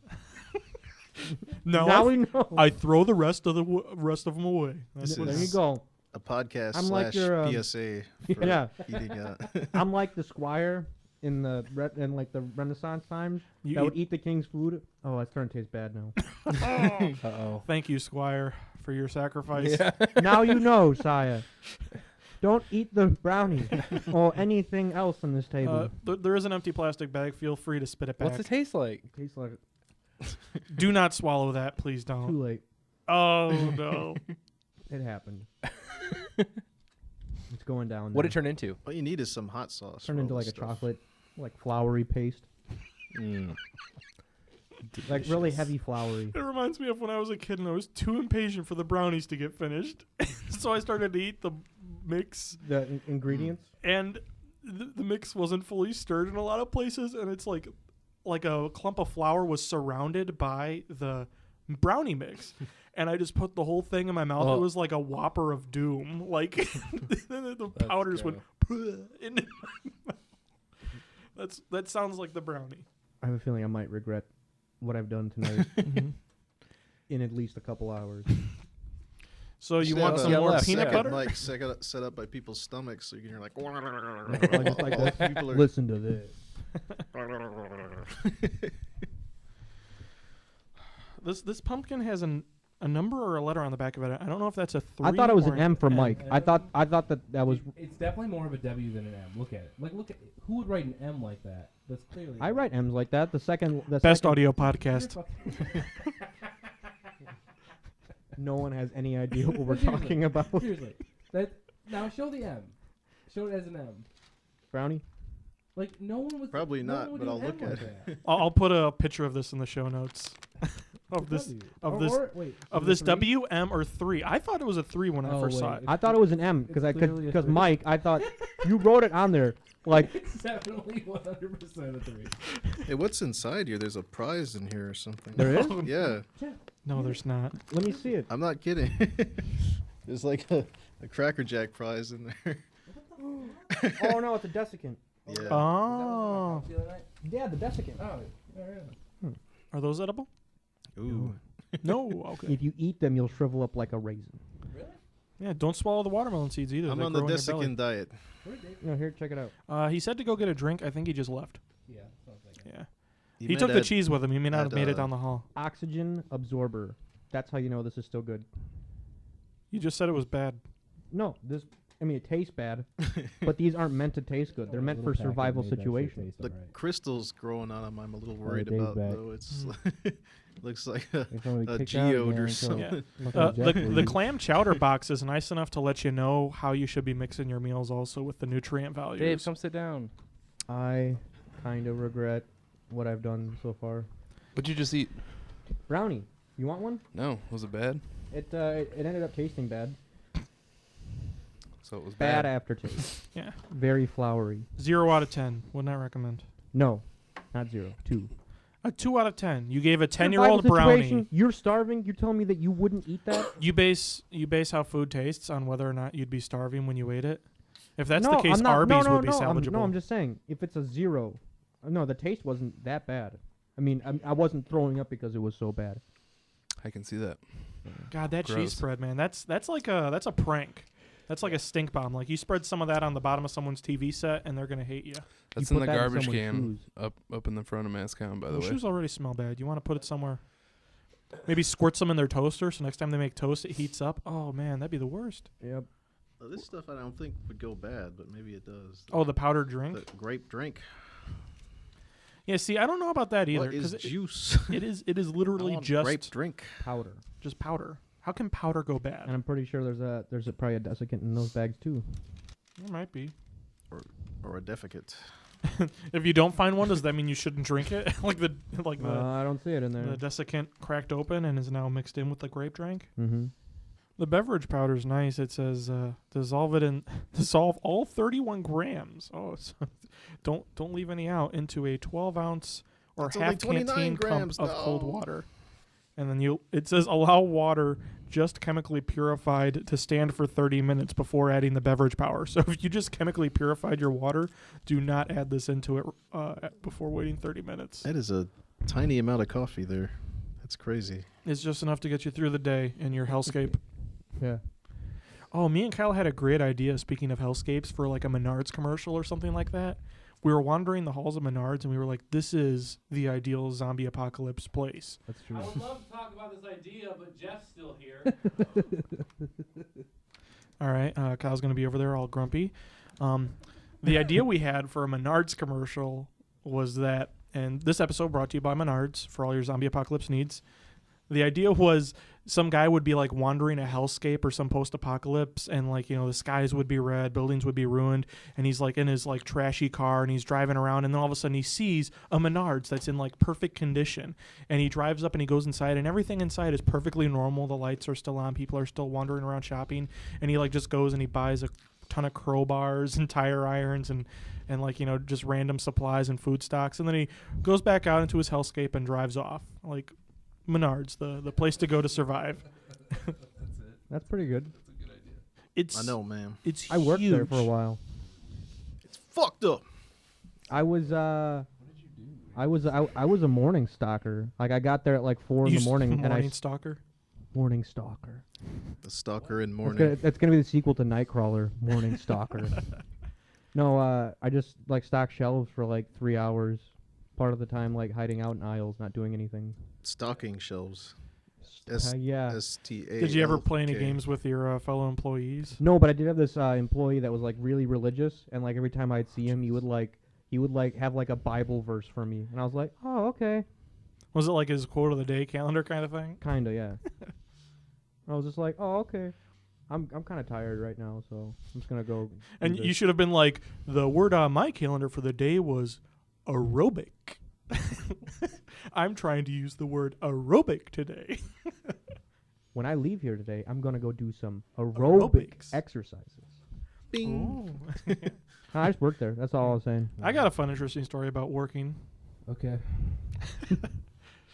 No, now we know. I throw the rest of them away. This there is- you go. A podcast I'm like slash your, PSA for yeah. eating. I'm like the squire in the in like the Renaissance times You that would eat the king's food. Oh, that's starting to taste bad now. Uh-oh. Thank you, Squire, for your sacrifice. Yeah. Now you know, sire. Don't eat the brownie or anything else on this table. There is an empty plastic bag. Feel free to spit it back. What's it taste like? It tastes like Do not swallow that, please too don't. late. Oh no. It happened. It's going down. What now. it turn into? All you need is some hot sauce. Turned for into all like this a stuff. chocolate, like floury paste, like really heavy floury. It reminds me of when I was a kid and I was too impatient for the brownies to get finished. So I started to eat the mix, The ingredients. and the mix wasn't fully stirred in a lot of places, and it's like a clump of flour was surrounded by the brownie mix. And I just put the whole thing in my mouth. Oh. It was like a Whopper of doom. Like the powders went into my mouth. That sounds like the brownie. I have a feeling I might regret what I've done tonight in at least a couple hours. So you Just want have some a more left, peanut yeah. butter? Like set up by people's stomachs, so you're like. Just like this. People are Listen to this. This pumpkin has a number or a letter on the back of it. I don't know if that's a 3. I thought it was or an M for Mike. I thought that was. It's definitely more of a W than an M. Look at it. Like, look at who would write an M like that? That's clearly. I write M's like that. The second. Best second, audio You're podcast. fucking- No one has any idea what we're Seriously. talking about. Seriously, that now show the M. Show it as an M. Brownie. Like no one would. Probably no not, one would but do I'll an look M at like that. I'll put a picture of this in the show notes of this W. of Or- this or- wait, of is it this three? W, M, or 3. I thought it was a 3 when I Oh, first saw wait, it. I thought it was an M because It's clearly a because three. Mike. I thought you wrote it on there like It's definitely 100% a 3. Hey, what's inside here? There's a prize in here or something. there is. Yeah, No, there's not. Let me see it. I'm not kidding. There's like a Cracker Jack prize in there. Oh no, it's a desiccant. Yeah. Oh, Yeah, the desiccant. Oh, yeah. are those edible? Ooh. No. Okay. If you eat them, you'll shrivel up like a raisin. Yeah. Don't swallow the watermelon seeds either. I'm They on the grow in your belly. desiccant diet. Where did Dave? No, here, check it out. He said to go get a drink. I think he just left. Yeah, sounds like it. Yeah. You He met took the at- cheese with him. He may not have at, made it uh, down the hall. Oxygen absorber. That's how you know this is still good. You just said it was bad. No, this. I mean, it tastes bad, but these aren't meant to taste good. They're meant for Little packet survival made that shit situations. taste The alright. crystals growing on them, I'm a little worried Dave's about back. though. It's Mm. looks like a If somebody a kicked out geode again, or so- something. Look The at Jeff the Lee. clam chowder box is nice enough to let you know how you should be mixing your meals, also with the nutrient values. Dave, come sit down. I kind of regret what I've done so far. What'd you just eat? Brownie. You want one? No, was it bad? It ended up tasting bad. So it was Bad bad. aftertaste. Yeah. Very floury. 0 out of 10. Would not recommend. No, not 0. 2. A 2 out of 10. You gave a Survival 10-year-old situation, brownie. You're starving. You're telling me that you wouldn't eat that? You base how food tastes on whether or not you'd be starving when you ate it. If that's no, the case, I'm not, Arby's no, would be no, salvageable. I'm just saying, if it's a 0, no, the taste wasn't that bad. I mean, I wasn't throwing up because it was so bad. I can see that. God, that Gross. cheese spread, man. That's like a prank. That's like a stink bomb. Like you spread some of that on the bottom of someone's TV set, and they're gonna hate you. That's You in put the that in garbage someone's can shoes. up in the front of Mascon, by the The way. shoes already smell bad. You want to put it somewhere? Maybe squirt some in their toaster, so next time they make toast, it heats up. Oh man, that'd be the worst. Yep. Well, this stuff I don't think would go bad, but maybe it does. Oh, the powdered drink. The grape drink. Yeah, see, I don't know about that either What is because juice? it is I literally want grape just drink. Powder. powder. How can powder go And bad? I'm pretty sure there's probably a desiccant in those bags too. There might be. Or a defecate. If you don't find one, does that mean you shouldn't drink it? like the I don't see it in there. the desiccant cracked open and is now mixed in with the grape drink. Mm-hmm. The beverage powder is nice. It says dissolve all 31 grams. Oh, so don't leave any out into a 12-ounce or That's only half 29 canteen cup grams, of cold no. water. And then it says allow water just chemically purified to stand for 30 minutes before adding the beverage powder. So if you just chemically purified your water, do not add this into it before waiting 30 minutes. That is a tiny amount of coffee there. That's crazy. It's just enough to get you through the day in your hellscape. Yeah. Oh, me and Kyle had a great idea, speaking of hellscapes, for like a Menards commercial or something like that, we were wandering the halls of Menards, and we were like, "This is the ideal zombie apocalypse place." That's true. I would love to talk about this idea, but Jeff's still here. All right, Kyle's gonna be over there all grumpy. The idea we had for a Menards commercial was that, and this episode brought to you by Menards for all your zombie apocalypse needs. The idea was some guy would be like wandering a hellscape or some post-apocalypse, and like, you know, the skies would be red, buildings would be ruined, and he's like in his like trashy car and he's driving around, and then all of a sudden he sees a Menards that's in like perfect condition, and he drives up and he goes inside, and everything inside is perfectly normal. The lights are still on, people are still wandering around shopping, and he like just goes and he buys a ton of crowbars and tire irons and like, you know, just random supplies and food stocks, and then he goes back out into his hellscape and drives off. Like, Menards, the place to go to survive. That's pretty good. It's I know, man. It's I worked there huge. for a while. It's fucked up. I was I was a morning stalker. Like I got there at like 4 in the morning, and I Morning stalker. morning stalker. The stalker in That's morning. that's gonna be the sequel to Nightcrawler, Morning Stalker. No, I just like stock shelves for like 3 hours, part of the time like hiding out in aisles, not doing anything. Stocking shelves. Yeah. STA. Did you ever play any games with your fellow employees? No, but I did have this employee that was like really religious, and like every time I'd see him, he would have like a Bible verse for me, and I was like, oh, okay, Was it like his quote of the day calendar kind of thing? kinda, yeah. I was just like, oh, okay. I'm kind of tired right now, so I'm just gonna go. And you should have been like, the word on my calendar for the day was aerobic. I'm trying to use the word aerobic today. When I leave here today, I'm gonna go do some aerobic Aerobics. exercises. Bing. I just worked there. That's all I was saying. I got a fun, interesting story about working. Okay.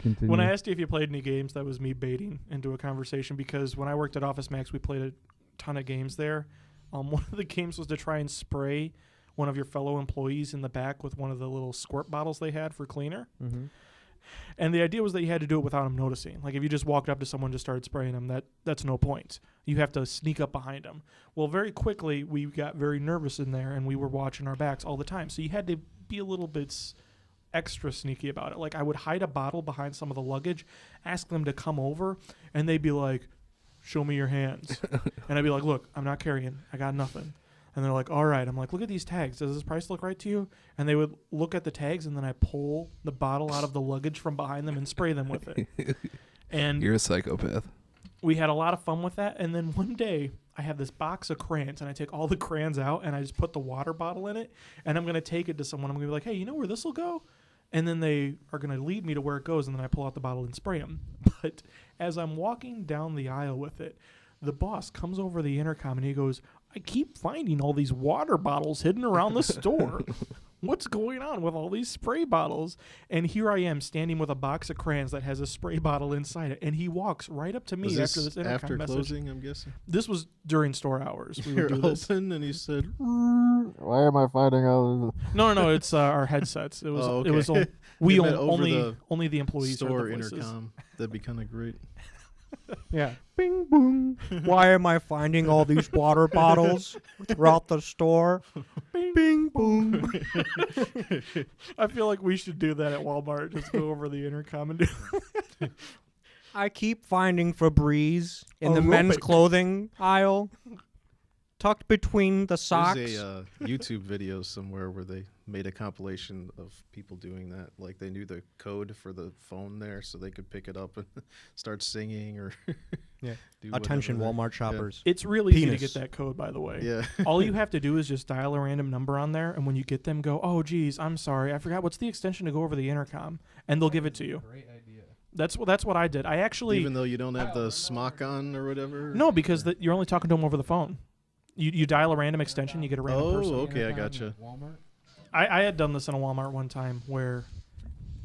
Continue. When I asked you if you played any games, that was me baiting into a conversation, because when I worked at Office Max, we played a ton of games there. One of the games was to try and spray one of your fellow employees in the back with one of the little squirt bottles they had for cleaner. Mm-hmm. And the idea was that you had to do it without them noticing. Like if you just walked up to someone and just started spraying them, that's no point. You have to sneak up behind them. Well, very quickly, we got very nervous in there, and we were watching our backs all the time. So you had to be a little bit extra sneaky about it. Like I would hide a bottle behind some of the luggage, ask them to come over, and they'd be like, show me your hands. And I'd be like, look, I'm not carrying. I got nothing. And they're like, all right. I'm like, look at these tags. Does this price look right to you? And they would look at the tags, and then I pull the bottle out of the luggage from behind them and spray them with it. And You're a psychopath. we had a lot of fun with that. And then one day I have this box of crayons, and I take all the crayons out, and I just put the water bottle in it, and I'm going to take it to someone. I'm going to be like, hey, you know where this will go? And then they are going to lead me to where it goes, and then I pull out the bottle and spray them. But as I'm walking down the aisle with it, the boss comes over the intercom, and he goes, I keep finding all these water bottles hidden around the store. What's going on with all these spray bottles? And here I am standing with a box of crayons that has a spray bottle inside it. And he walks right up to me Was after this intercom after message. closing, I'm guessing. This was during store hours. We You're would do this. open, and he said, Why am I finding all this? No. It's our headsets. It was. Oh, It was. okay. We You meant over only the employees store heard the voices. intercom. That'd be kind of great. Yeah. Bing boom. Why am I finding all these water bottles throughout the store? Bing boom. I feel like we should do that at Walmart. Just go over the intercom and do. I keep finding Febreze in the men's Aerobic. clothing aisle, tucked between the socks. There's a YouTube video somewhere where they made a compilation of people doing that. Like they knew the code for the phone there, so they could pick it up and start singing or Yeah. do Attention, whatever Walmart shoppers. It's really easy to Penis. get that code, by the way. Yeah. All you have to do is just dial a random number on there, and when you get them, go, oh, geez, I'm sorry. I forgot. What's the extension to go over the intercom? And they'll give it to you. Great idea. That's what I did. I actually... Even though you don't have the smock on or whatever. No, because you're only talking to them over the phone. You dial a random extension, you get a random Oh, person. okay, I Intercom gotcha. at Walmart. I had done this in a Walmart one time where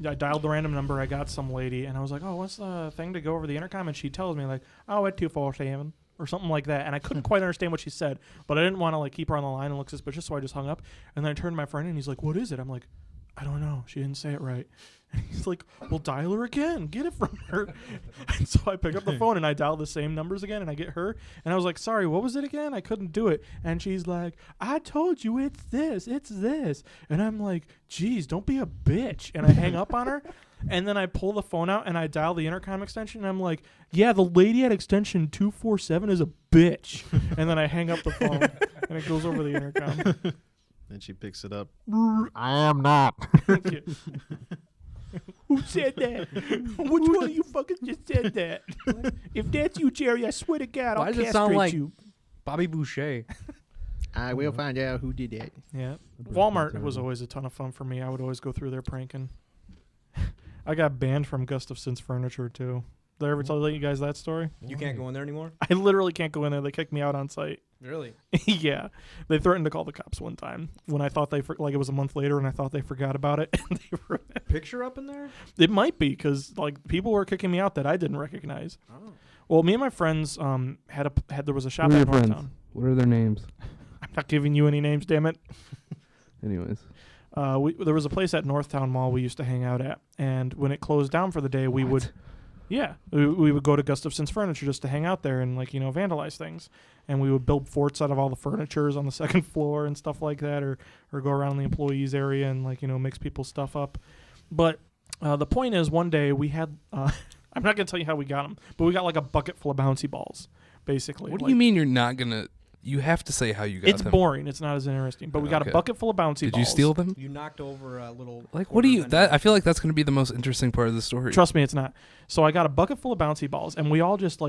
I dialed the random number, I got some lady, and I was like, oh, what's the thing to go over the intercom? And she tells me, like, oh, at 247 or something like that. And I couldn't quite understand what she said, but I didn't want to like keep her on the line and look suspicious, so I just hung up. And then I turned to my friend, and he's like, what is it? I'm like, I don't know. She didn't say it right. And he's like, well, dial her again. Get it from her. And so I pick up the phone and I dial the same numbers again and I get her. And I was like, sorry, what was it again? I couldn't do it. And she's like, I told you it's this. And I'm like, geez, don't be a bitch. And I hang up on her. And then I pull the phone out and I dial the intercom extension. And I'm like, yeah, the lady at extension 247 is a bitch. And then I hang up the phone and it goes over the intercom. And she picks it up. I am not. Who said that? Which one of you fuckers just said that? If that's you, Jerry, I swear to God, Why I'll does it castrate sound like you. Bobby Boucher? I will find out who did that. Yeah. Walmart was always a ton of fun for me. I would always go through there pranking. I got banned from Gustafson's Furniture, too. Did I ever tell you guys that story? You can't go in there anymore? I literally can't go in there. They kicked me out on site. Really? Yeah. They threatened to call the cops one time when I thought it was a month later and I thought they forgot about it. And they were Picture up in there? It might be because people were kicking me out that I didn't recognize. Oh. Well, me and my friends there was a shop Who are at your friends? Northtown. What are their names? I'm not giving you any names, damn it. Anyways. There was a place at Northtown Mall we used to hang out at, and when it closed down for the day, we would go to Gustafson's Furniture just to hang out there and vandalize things, and we would build forts out of all the furnitures on the second floor and stuff like that, or go around the employees area and mix people's stuff up. But the point is, one day we had I'm not gonna tell you how we got them, but we got like a bucket full of bouncy balls, basically. What do you mean you're not gonna? You have to say how you got It's them. boring. It's not as interesting. But we got a Okay. bucket full of bouncy Did balls. you steal them? You knocked over a little. Like, what do you? quarter That vendor. I feel like that's going to be the most interesting part of the story. Trust me, it's not. So I got a bucket full of bouncy balls, and we all just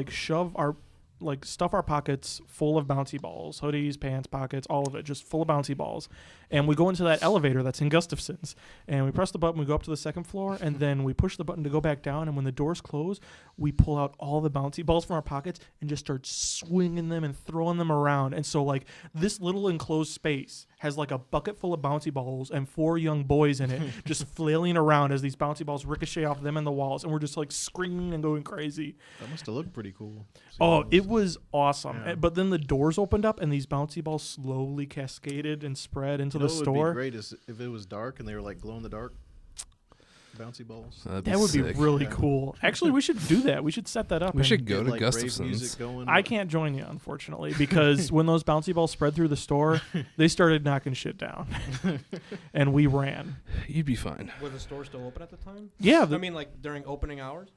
stuff our pockets full of bouncy balls, hoodies, pants, pockets, all of it, just full of bouncy balls. And we go into that elevator that's in Gustafson's, and we press the button, we go up to the second floor, and then we push the button to go back down, and when the doors close, we pull out all the bouncy balls from our pockets and just start swinging them and throwing them around. And so this little enclosed space has a bucket full of bouncy balls and 4 young boys in it just flailing around as these bouncy balls ricochet off them and the walls, and we're just screaming and going crazy. That must have looked pretty cool. Oh, it was awesome. Yeah. But then the doors opened up and these bouncy balls slowly cascaded and spread into the What would store. be great is if it was dark and they were glow in the dark bouncy balls. That would be sick. really Yeah. cool. Actually, we should do that. We should set that up. We and- should go Get, to rave Gustafson's. music going. I can't join you, unfortunately, because when those bouncy balls spread through the store, they started knocking shit down. And we ran. You'd be fine. Was the store still open at the time? Yeah. I mean, during opening hours?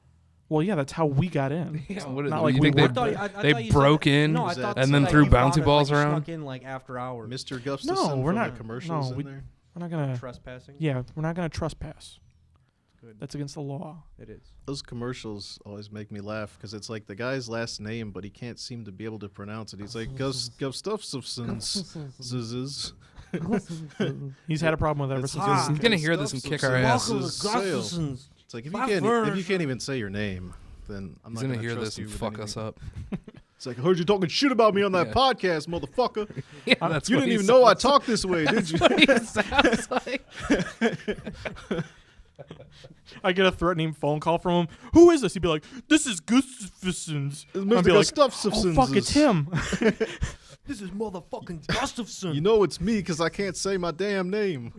well, yeah, that's how we got in. Yeah, Oh. what Not do like you we think worked they there. they broke in No, I Is thought that- and then that threw you bouncy found it, balls you around? Snuck in after hours. Mr. Gustafson we're from not- the commercials no, in we- there. We're not going to. Trespassing? Yeah, we're not going to trespass. Good. That's against the law. It is. Those commercials always make me laugh because it's the guy's last name, but he can't seem to be able to pronounce it. He's like Gustafson's. He's had a problem with it ever It's since. just- He's gonna hear this and kick our asses. Gustafson's. It's like if you can't even say your name, then I'm He's not gonna hear trust this you and with fuck us anything. up. It's like I heard you talking shit about me on that Yeah. podcast, motherfucker. Yeah, that's You what didn't he even know I sounds talk this way, did you? like. He sounds like. I get a threatening phone call from him. Who is this? He'd be like, "This is Gustafson's." It's I'd be like, Gustafson's. "Oh fuck, it's him." This is motherfucking Gustafson. You know it's me because I can't say my damn name.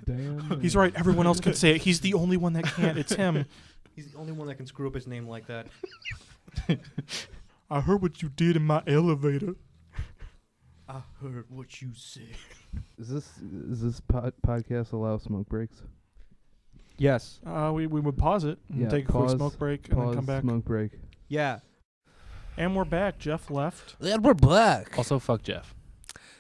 Damn. He's right. Everyone else can say it. He's the only one that can't. It's him. He's the only one that can screw up his name like that. I heard what you did in my elevator. I heard what you said. Is this podcast allow smoke breaks? Yes. We would pause it and Yeah, take a quick pause- smoke break and then Pause, come back. smoke break. Yeah. And we're back. Jeff left. And we're black. Also, fuck Jeff.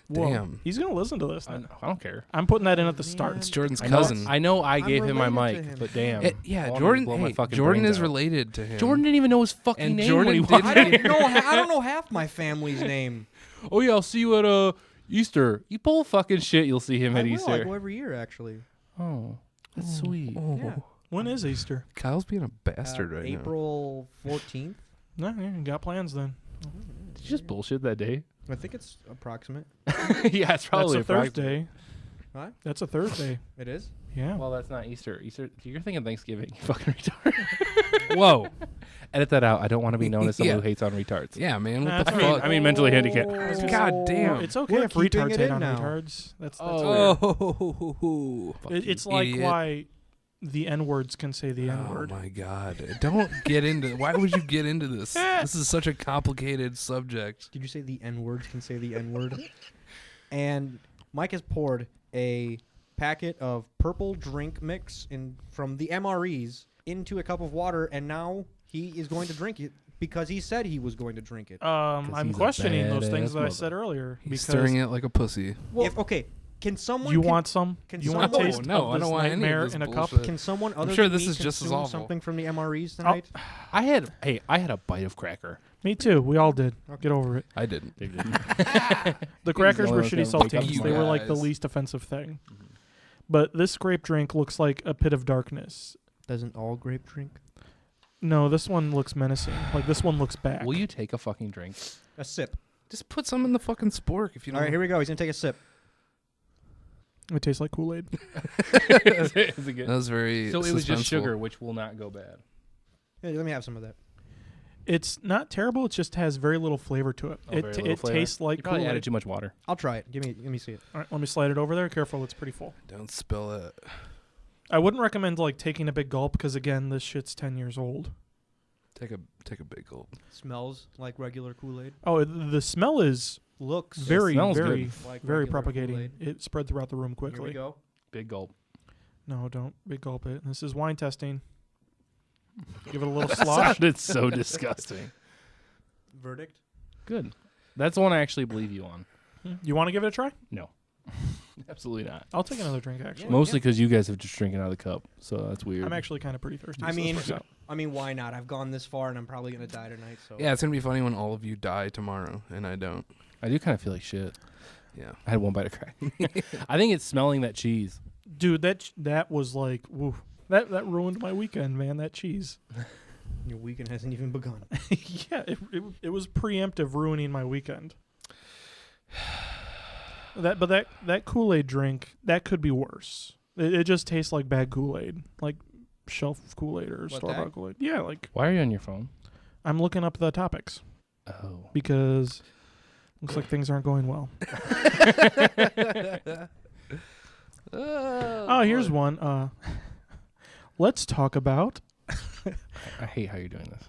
Whoa. Damn. He's gonna listen to this. I, Then. I don't care. I'm putting that in at the start. It's Jordan's I know, cousin. I know I I'm gave him my related to mic, him. but damn. Yeah, I wanted to Jordan. blow my Hey, fucking Jordan brains is out. related to him. Jordan didn't even know his fucking And name Jordan when he didn't walked I in. didn't know. I don't know half my family's name. Oh yeah, I'll see you at Easter. You pull fucking shit. You'll see him I at will. I Easter. go every year, actually. Oh, that's sweet. Yeah. When is Easter? Kyle's being a bastard right now. April 14th. No, yeah, you got plans then. Did you just bullshit that day? I think it's approximate. Yeah, it's probably That's a Thursday. What? That's a Thursday. It is? Yeah. Well, that's not Easter. You're thinking Thanksgiving. You fucking retard. Whoa. Edit that out. I don't want to be known as someone Yeah. who hates on retards. Yeah, man. Nah, What the it's fuck? I mean mentally handicapped. God damn. It's okay We're if keeping retards it hate in on now. retards. That's Oh, it's like why the N words can say the N word. Oh my god! Don't get into. Why would you get into this? This is such a complicated subject. Did you say the N words can say the N word? And Mike has poured a packet of purple drink mix from the MREs into a cup of water, and now he is going to drink it because he said he was going to drink it. I'm he's a questioning those things badass that I mother. said earlier. He's because stirring it like a pussy. Okay, can someone you want some? can You want a someone- taste No, of I this don't want any of nightmare this in a cup? bullshit. Can someone other sure than this me is just as consume awful. something from the MREs tonight? I had a bite of cracker. Me too. We all did. Get over it. I didn't. The crackers the were only shitty one that wake up saltines. you They were like the guys. least offensive thing. But this grape drink looks like a pit of darkness. Doesn't all grape drink? No, this one looks menacing. Like this one looks back. Will you take a fucking drink? A sip. Just put some in the fucking spork if you All don't. right, here we go. He's gonna take a sip. It tastes like Kool-Aid. Is it good? That was very. So it was just suspenseful. sugar, which will not go bad. Hey, let me have some of that. It's not terrible. It just has very little flavor to it. Oh, very little It flavor. tastes like You probably added Kool-Aid. too much water. I'll try it. Let me see it. All right, let me slide it over there. Careful, it's pretty full. Don't spill it. I wouldn't recommend like taking a big gulp because again, this shit's 10 years old. Take a big gulp. Smells like regular Kool-Aid. Oh, the smell is Looks very, smells very, good. like very regular propagating. Kool-Aid. It spread throughout the room Here we quickly. go. Big gulp. No, don't big gulp it. This is wine testing. Give it a little That slosh. sounded so disgusting. Verdict. Good. That's the one I actually believe you on. You want to give it a try? No. Absolutely not. I'll take another drink actually. Mostly because you guys have just drinking out of the cup, so that's weird. I'm actually kind of pretty thirsty. I so this mean, works out. why not? I've gone this far, and I'm probably gonna die tonight. So Yeah, it's gonna be funny when all of you die tomorrow and I don't. I do kind of feel like shit. Yeah. I had one bite of crack. I think it's smelling that cheese. Dude, that was like, woo. That ruined my weekend, man. That cheese. your weekend hasn't even begun. Yeah, it was preemptive ruining my weekend. That Kool-Aid drink, that could be worse. It just tastes like bad Kool-Aid, like shelf Kool-Aid or What, store-bought that? Kool-Aid. Yeah, like Why are you on your phone? I'm looking up the topics Oh. because looks like things aren't going well. Oh, here's one. Let's talk about. I hate how you're doing this.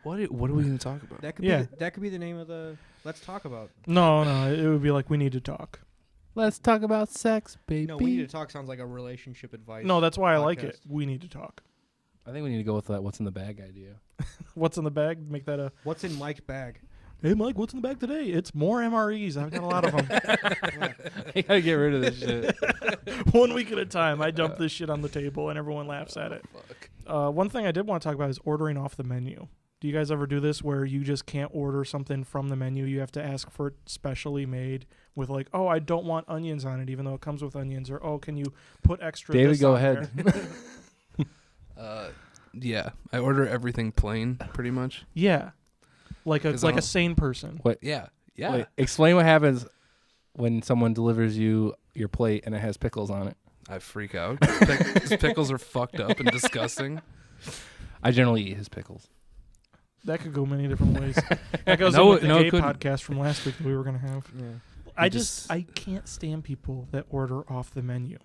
What are we gonna talk about? That could Yeah. that could be the name of the. Let's talk about. No, it would be like we need to talk. Let's talk about sex, baby. No, we need to talk. Sounds like a relationship advice. No, that's why I like it. podcast. We need to talk. I think we need to go with that what's in the bag idea. What's in the bag? Make that a. What's in Mike's bag? Hey, Mike, what's in the bag today? It's more MREs. I've got a lot of them. I gotta get rid of this shit. 1 week at a time. I dump this shit on the table and everyone laughs at it. One thing I did want to talk about is ordering off the menu. Do you guys ever do this where you just can't order something from the menu? You have to ask for it specially made with like, oh, I don't want onions on it, even though it comes with onions, or oh, can you put extra? David, this go on ahead. there? Yeah, I order everything plain, pretty much. Yeah, like a 'Cause I like a don't- sane person. Yeah, yeah. Wait, explain what happens when someone delivers you your plate and it has pickles on it. I freak out. 'Cause pickles are fucked up and disgusting. I generally eat his pickles. That could go many different ways. That goes No, in with the no, it gay couldn't. podcast from last week that we were gonna have. Yeah. I can't stand people that order off the menu.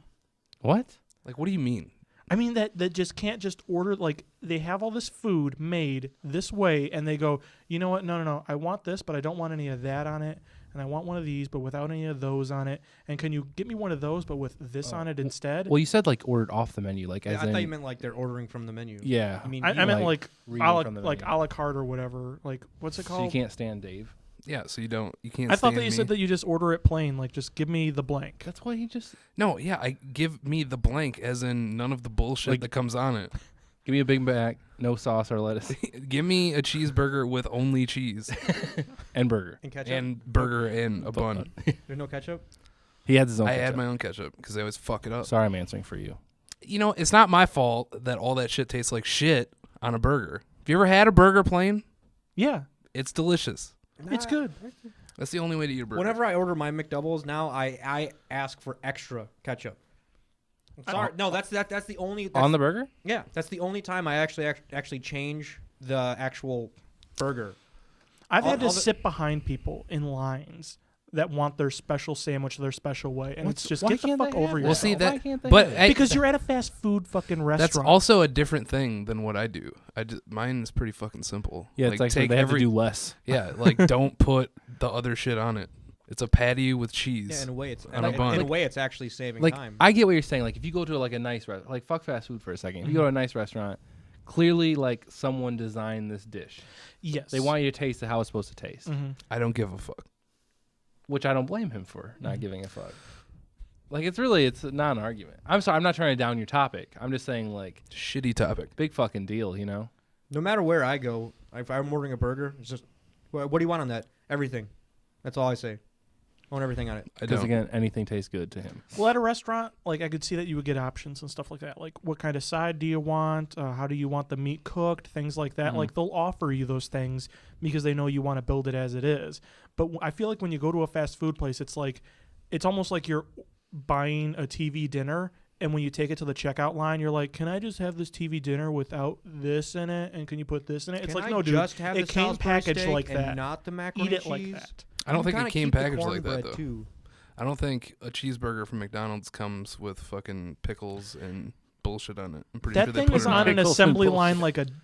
What? Like, what do you mean? I mean that just can't just order, like they have all this food made this way and they go, you know what, no, I want this but I don't want any of that on it, and I want one of these but without any of those on it, and can you get me one of those but with this on it instead? Well, you said like ordered off the menu, like as I in thought you meant like they're ordering from the menu. yeah. I mean, I meant like reading a la, from the like menu. a la carte or whatever, like what's it So you called? can't stand Dave. Yeah, so you can't. I thought that stand you me. said that you just order it plain, like just give me the blank. That's why he just No, yeah, I give me the blank, as in none of the bullshit Like- that comes on it. give me a Big Mac, no sauce or lettuce, Give me a cheeseburger with only cheese and burger. And ketchup. and burger and a bun. There's no ketchup. He had his own. I add ketchup. my own ketchup because I always fuck it up. Sorry, I'm answering for you. You know, it's not my fault that all that shit tastes like shit on a burger. Have you ever had a burger plain? Yeah, It's delicious. it's good. That's the only way to eat a burger. Whenever I order my McDoubles now, I ask for extra ketchup. I'm sorry, no, that's the only On the burger? yeah, that's the only time I actually change the actual burger. I've had to all the- sit behind people in lines that want their special sandwich their special way, and it's just why get the can't fuck they over have yourself. Well, see Why that, can't they but have it? hey, because you're at a fast food fucking restaurant. that's also a different thing than what I do. Mine is pretty fucking simple. Yeah, like, it's actually take they have every to do less. yeah, like don't put the other shit on it. It's a patty with cheese. Yeah, in a way, it's On a bun. in a way it's actually saving Like time. I get what you're saying. Like if you go to like a nice restaurant, like fuck fast food for a second. If you go to a nice restaurant, clearly like someone designed this dish. yes. They want you to taste it how it's supposed to taste, I don't give a fuck. which I don't blame him for not giving a fuck. Like it's a non-argument. I'm sorry, I'm not trying to down your topic. I'm just saying like Shitty topic. big fucking deal, you know? No matter where I go, if I'm ordering a burger, it's just, what do you want on that? Everything. That's all I say. I want everything on it. I Because don't. again, anything tastes good to him. Well, at a restaurant, like I could see that you would get options and stuff like that. Like, what kind of side do you want? How do you want the meat cooked? Things like that. Mhm. Like, they'll offer you those things because they know you want to build it as it is. But I feel like when you go to a fast food place, it's almost like you're buying a TV dinner, and when you take it to the checkout line, you're like, "Can I just have this TV dinner without this in it? And can you put this in it?" It's Can like, I no, dude, just have it the came Salisbury packaged steak like and that. not the macaroni Eat it cheese. like that. I don't You think it kinda came keep the packaged like that cornbread, though. too. I don't think a cheeseburger from McDonald's comes with fucking pickles and bullshit on it. I'm pretty That sure they thing put is it on an Pickles and assembly bullshit. line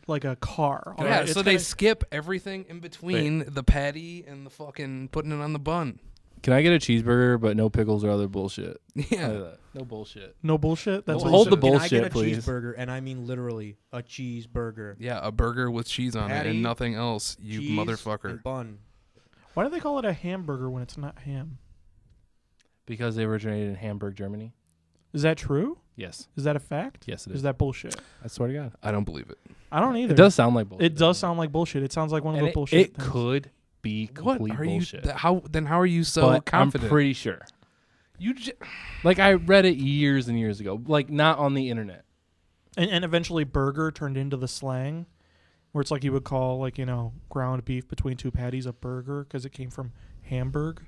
like a car. Yeah, alright? so It's they kinda- skip everything in between the patty and the fucking putting it on the bun. Can I get a cheeseburger but no pickles or other bullshit? Yeah. No bullshit. no bullshit. That's Well, what hold you the said. bull- Can I get a Bullshit, please. cheeseburger? And I mean literally a cheeseburger. Yeah, a burger with cheese on it Patty, and nothing else, you Cheese motherfucker. and bun. Why do they call it a hamburger when it's not ham? Because they originated in Hamburg, Germany? Is that true? Yes. Is that a fact? Yes, it Is is. that bullshit? I swear to God. I don't believe it. I don't either. It does sound like bullshit. It does sound like bullshit. It sounds like one of And the it, bullshit. it things. could be What complete are bullshit. how are you so but confident? I'm pretty sure. Like I read it years and years ago. Like not on the internet. And eventually, burger turned into the slang, where it's like you would call ground beef between two patties a burger because it came from Hamburg.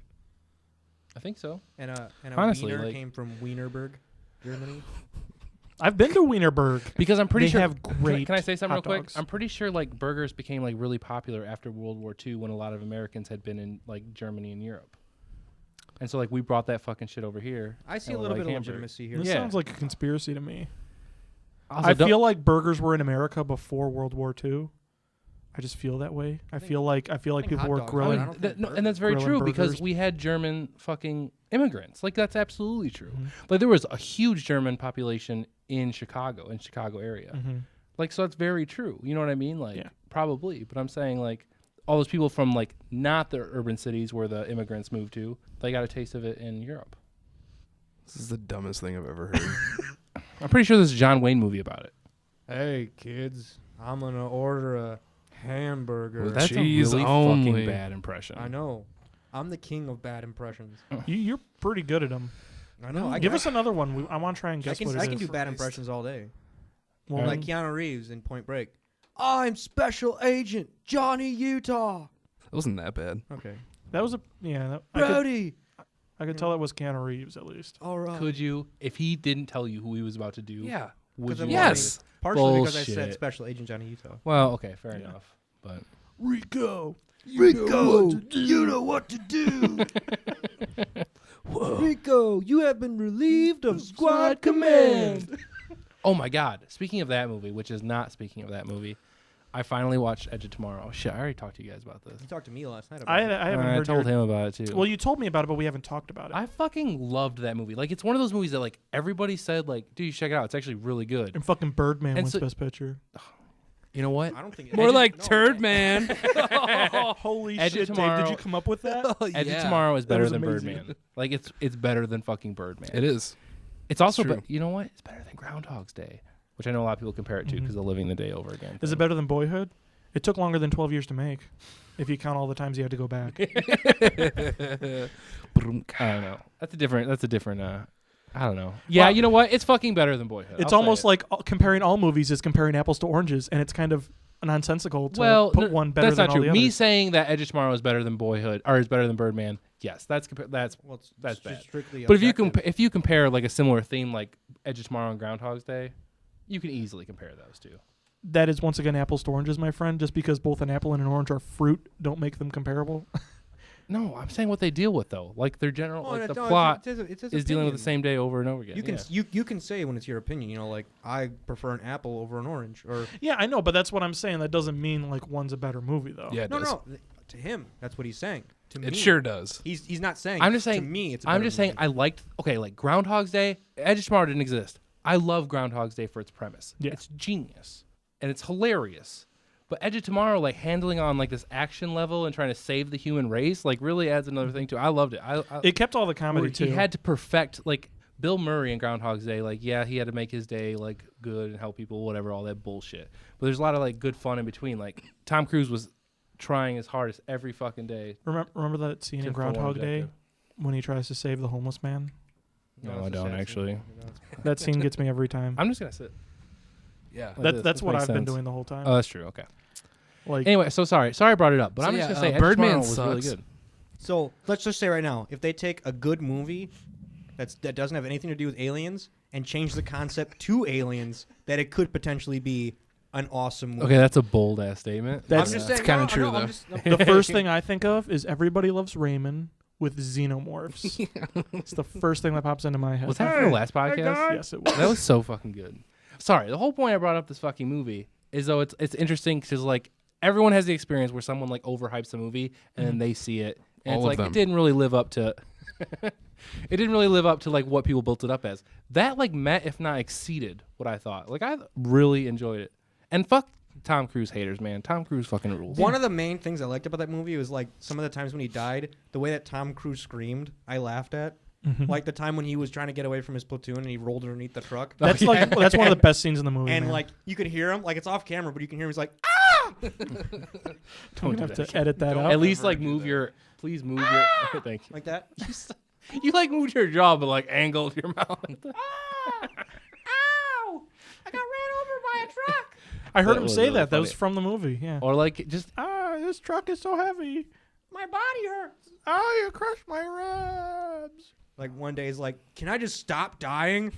I think so. And a Honestly, wiener like- came from Wienerberg, Germany. I've been to Wienerberg. Because I'm pretty They sure. have great Can I say something real hot quick? dogs. I'm pretty sure like burgers became like really popular after World War II when a lot of Americans had been in like Germany and Europe. And so like we brought that fucking shit over here. I see and a we're little like bit of Hamburg. legitimacy here. This Yeah. sounds like a conspiracy to me. Also, I don't- feel like burgers were in America before World War II. I just feel that way. I feel like think people hot were dogs- grilling. I don't think no, and that's very grilling true because burgers. we had German fucking immigrants. Like that's absolutely true. Mhm. Like there was a huge German population in Chicago area. Mhm. Like so that's very true. You know what I mean? Like Yeah. probably, but I'm saying like all those people from like not the urban cities where the immigrants moved to, they got a taste of it in Europe. This is the dumbest thing I've ever heard. I'm pretty sure there's a John Wayne movie about it. Hey kids, I'm gonna order a hamburger. With That's cheese a really only. fucking bad impression. I know. I'm the king of bad impressions. You're pretty good at them. I know. I Give can, us another one. I want to try and I guess can, what it I is. can do bad Christ. impressions all day. Well, Like Keanu Reeves in Point Break. I'm Special Agent Johnny Utah. It wasn't that bad. Okay. that was a I could, Brody. I could tell that was Keanu Reeves at least. All right. Could you, if he didn't tell you who he was about to do? Yeah. Would 'Cause you? I'm Yes. Partially because I said Bullshit. Special Agent Johnny Utah. Well, okay, fair Yeah. enough. But Rico. Rico, you know what to do. Rico, you have been relieved of squad command. oh my God! Speaking of that movie, which is not speaking of that movie, I finally watched Edge of Tomorrow. Shit, I already talked to you guys about this. You talked to me last night about I it. haven't I heard told your, him about it too. Well, you told me about it, but we haven't talked about it. I fucking loved that movie. Like, it's one of those movies that like everybody said, like, dude, you should check it out. It's actually really good. and fucking Birdman And wins so- Best Picture. You know what? I don't think More Edge- like no, Turd Man. Holy Edge of shit, Dave! Tomorrow- Did you come up with that? Edge of Tomorrow is better is than amazing. Birdman. Like, it's better than fucking Birdman. It is. It's also, true. you know what? It's better than Groundhog's Day, which I know a lot of people compare it to because they're living the day over again. Is it better than Boyhood? It took longer than 12 years to make, if you count all the times you had to go back. I don't know. That's a different. I don't know. Yeah, Well, you know what? It's fucking better than Boyhood. It's I'll say almost it. like comparing all movies is comparing apples to oranges, and it's kind of nonsensical to well, put one better that's than not all true. the Me others. saying that Edge of Tomorrow is better than Boyhood or is better than Birdman. Yes, that's Well, it's That's just bad. strictly But if you objective. if you compare like a similar theme like Edge of Tomorrow and Groundhog's Day, you can easily compare those two. that is once again apples to oranges, my friend. Just because both an apple and an orange are fruit, don't make them comparable. No, I'm saying what they deal with though. Like their general, Oh, like no, the no, plot it's his is dealing with the opinion. same day over and over again. You can yeah. you can say when it's your opinion, you know, like I prefer an apple over an orange, or Yeah, I know, but that's what I'm saying. That doesn't mean like one's a better movie, though. Yeah, it no, does. no. To him, that's what he's saying. To me, It sure does. He's not saying. I'm just To saying. me, it's. A I'm better just saying. movie. I liked. Okay, like Groundhog's Day. Edge of Tomorrow didn't exist. I love Groundhog's Day for its premise. Yeah. It's genius and it's hilarious. But Edge of Tomorrow, like handling on like this action level and trying to save the human race, like really adds another thing to it. I loved it. It kept all the comedy where too. he had to perfect like Bill Murray in Groundhog's Day. Like, yeah, he had to make his day like good and help people, whatever, all that bullshit. But there's a lot of like good fun in between. Like Tom Cruise was trying his hardest every fucking day. Remember that scene in to fulfill one Groundhog Day objective. when he tries to save the homeless man? No, it's I a don't sad actually. scene. That scene gets me every time. I'm just gonna sit. Yeah. Like That's this. that's This what makes I've been sense. doing the whole time. Oh, that's true. Okay. Like Anyway, so sorry I brought it up, but So I'm just yeah, gonna say Edge of Birdman Tomorrow was really sucks. good. So let's just say right now, if they take a good movie that doesn't have anything to do with aliens and change the concept to aliens, that it could potentially be an awesome movie. Okay, that's a bold ass statement. That's- I'm just It's saying. kinda no, true, no, I'm though. just- the first thing I think of is Everybody Loves Raymond with xenomorphs. It's the first thing that pops into my head. Was that from the last podcast? Yes, it was. That was so fucking good. Sorry, the whole point I brought up this fucking movie is though it's interesting because like everyone has the experience where someone like overhypes a movie and then they see it and All it's of like them. it didn't really live up to it didn't really live up to like what people built it up as. That like met if not exceeded what I thought. Like I really enjoyed it. And fuck Tom Cruise haters, man. Tom Cruise fucking rules. One of the main things I liked about that movie was like some of the times when he died, the way that Tom Cruise screamed, I laughed at. Like the time when he was trying to get away from his platoon and he rolled underneath the truck. That's like that's one of the best scenes in the movie. And man. like you could hear him, like it's off camera, but you can hear him. He's like, I'm Don't gonna do have that. to edit that Don't out. At least ever like do move that. your please move your thank you. like that. You like moved your jaw but like angled your mouth. I heard That him was say really that. That funny. was from the movie. Yeah. Or like just This truck is so heavy. My body hurts. You crushed my ribs. Like one day he's like, can I just stop dying?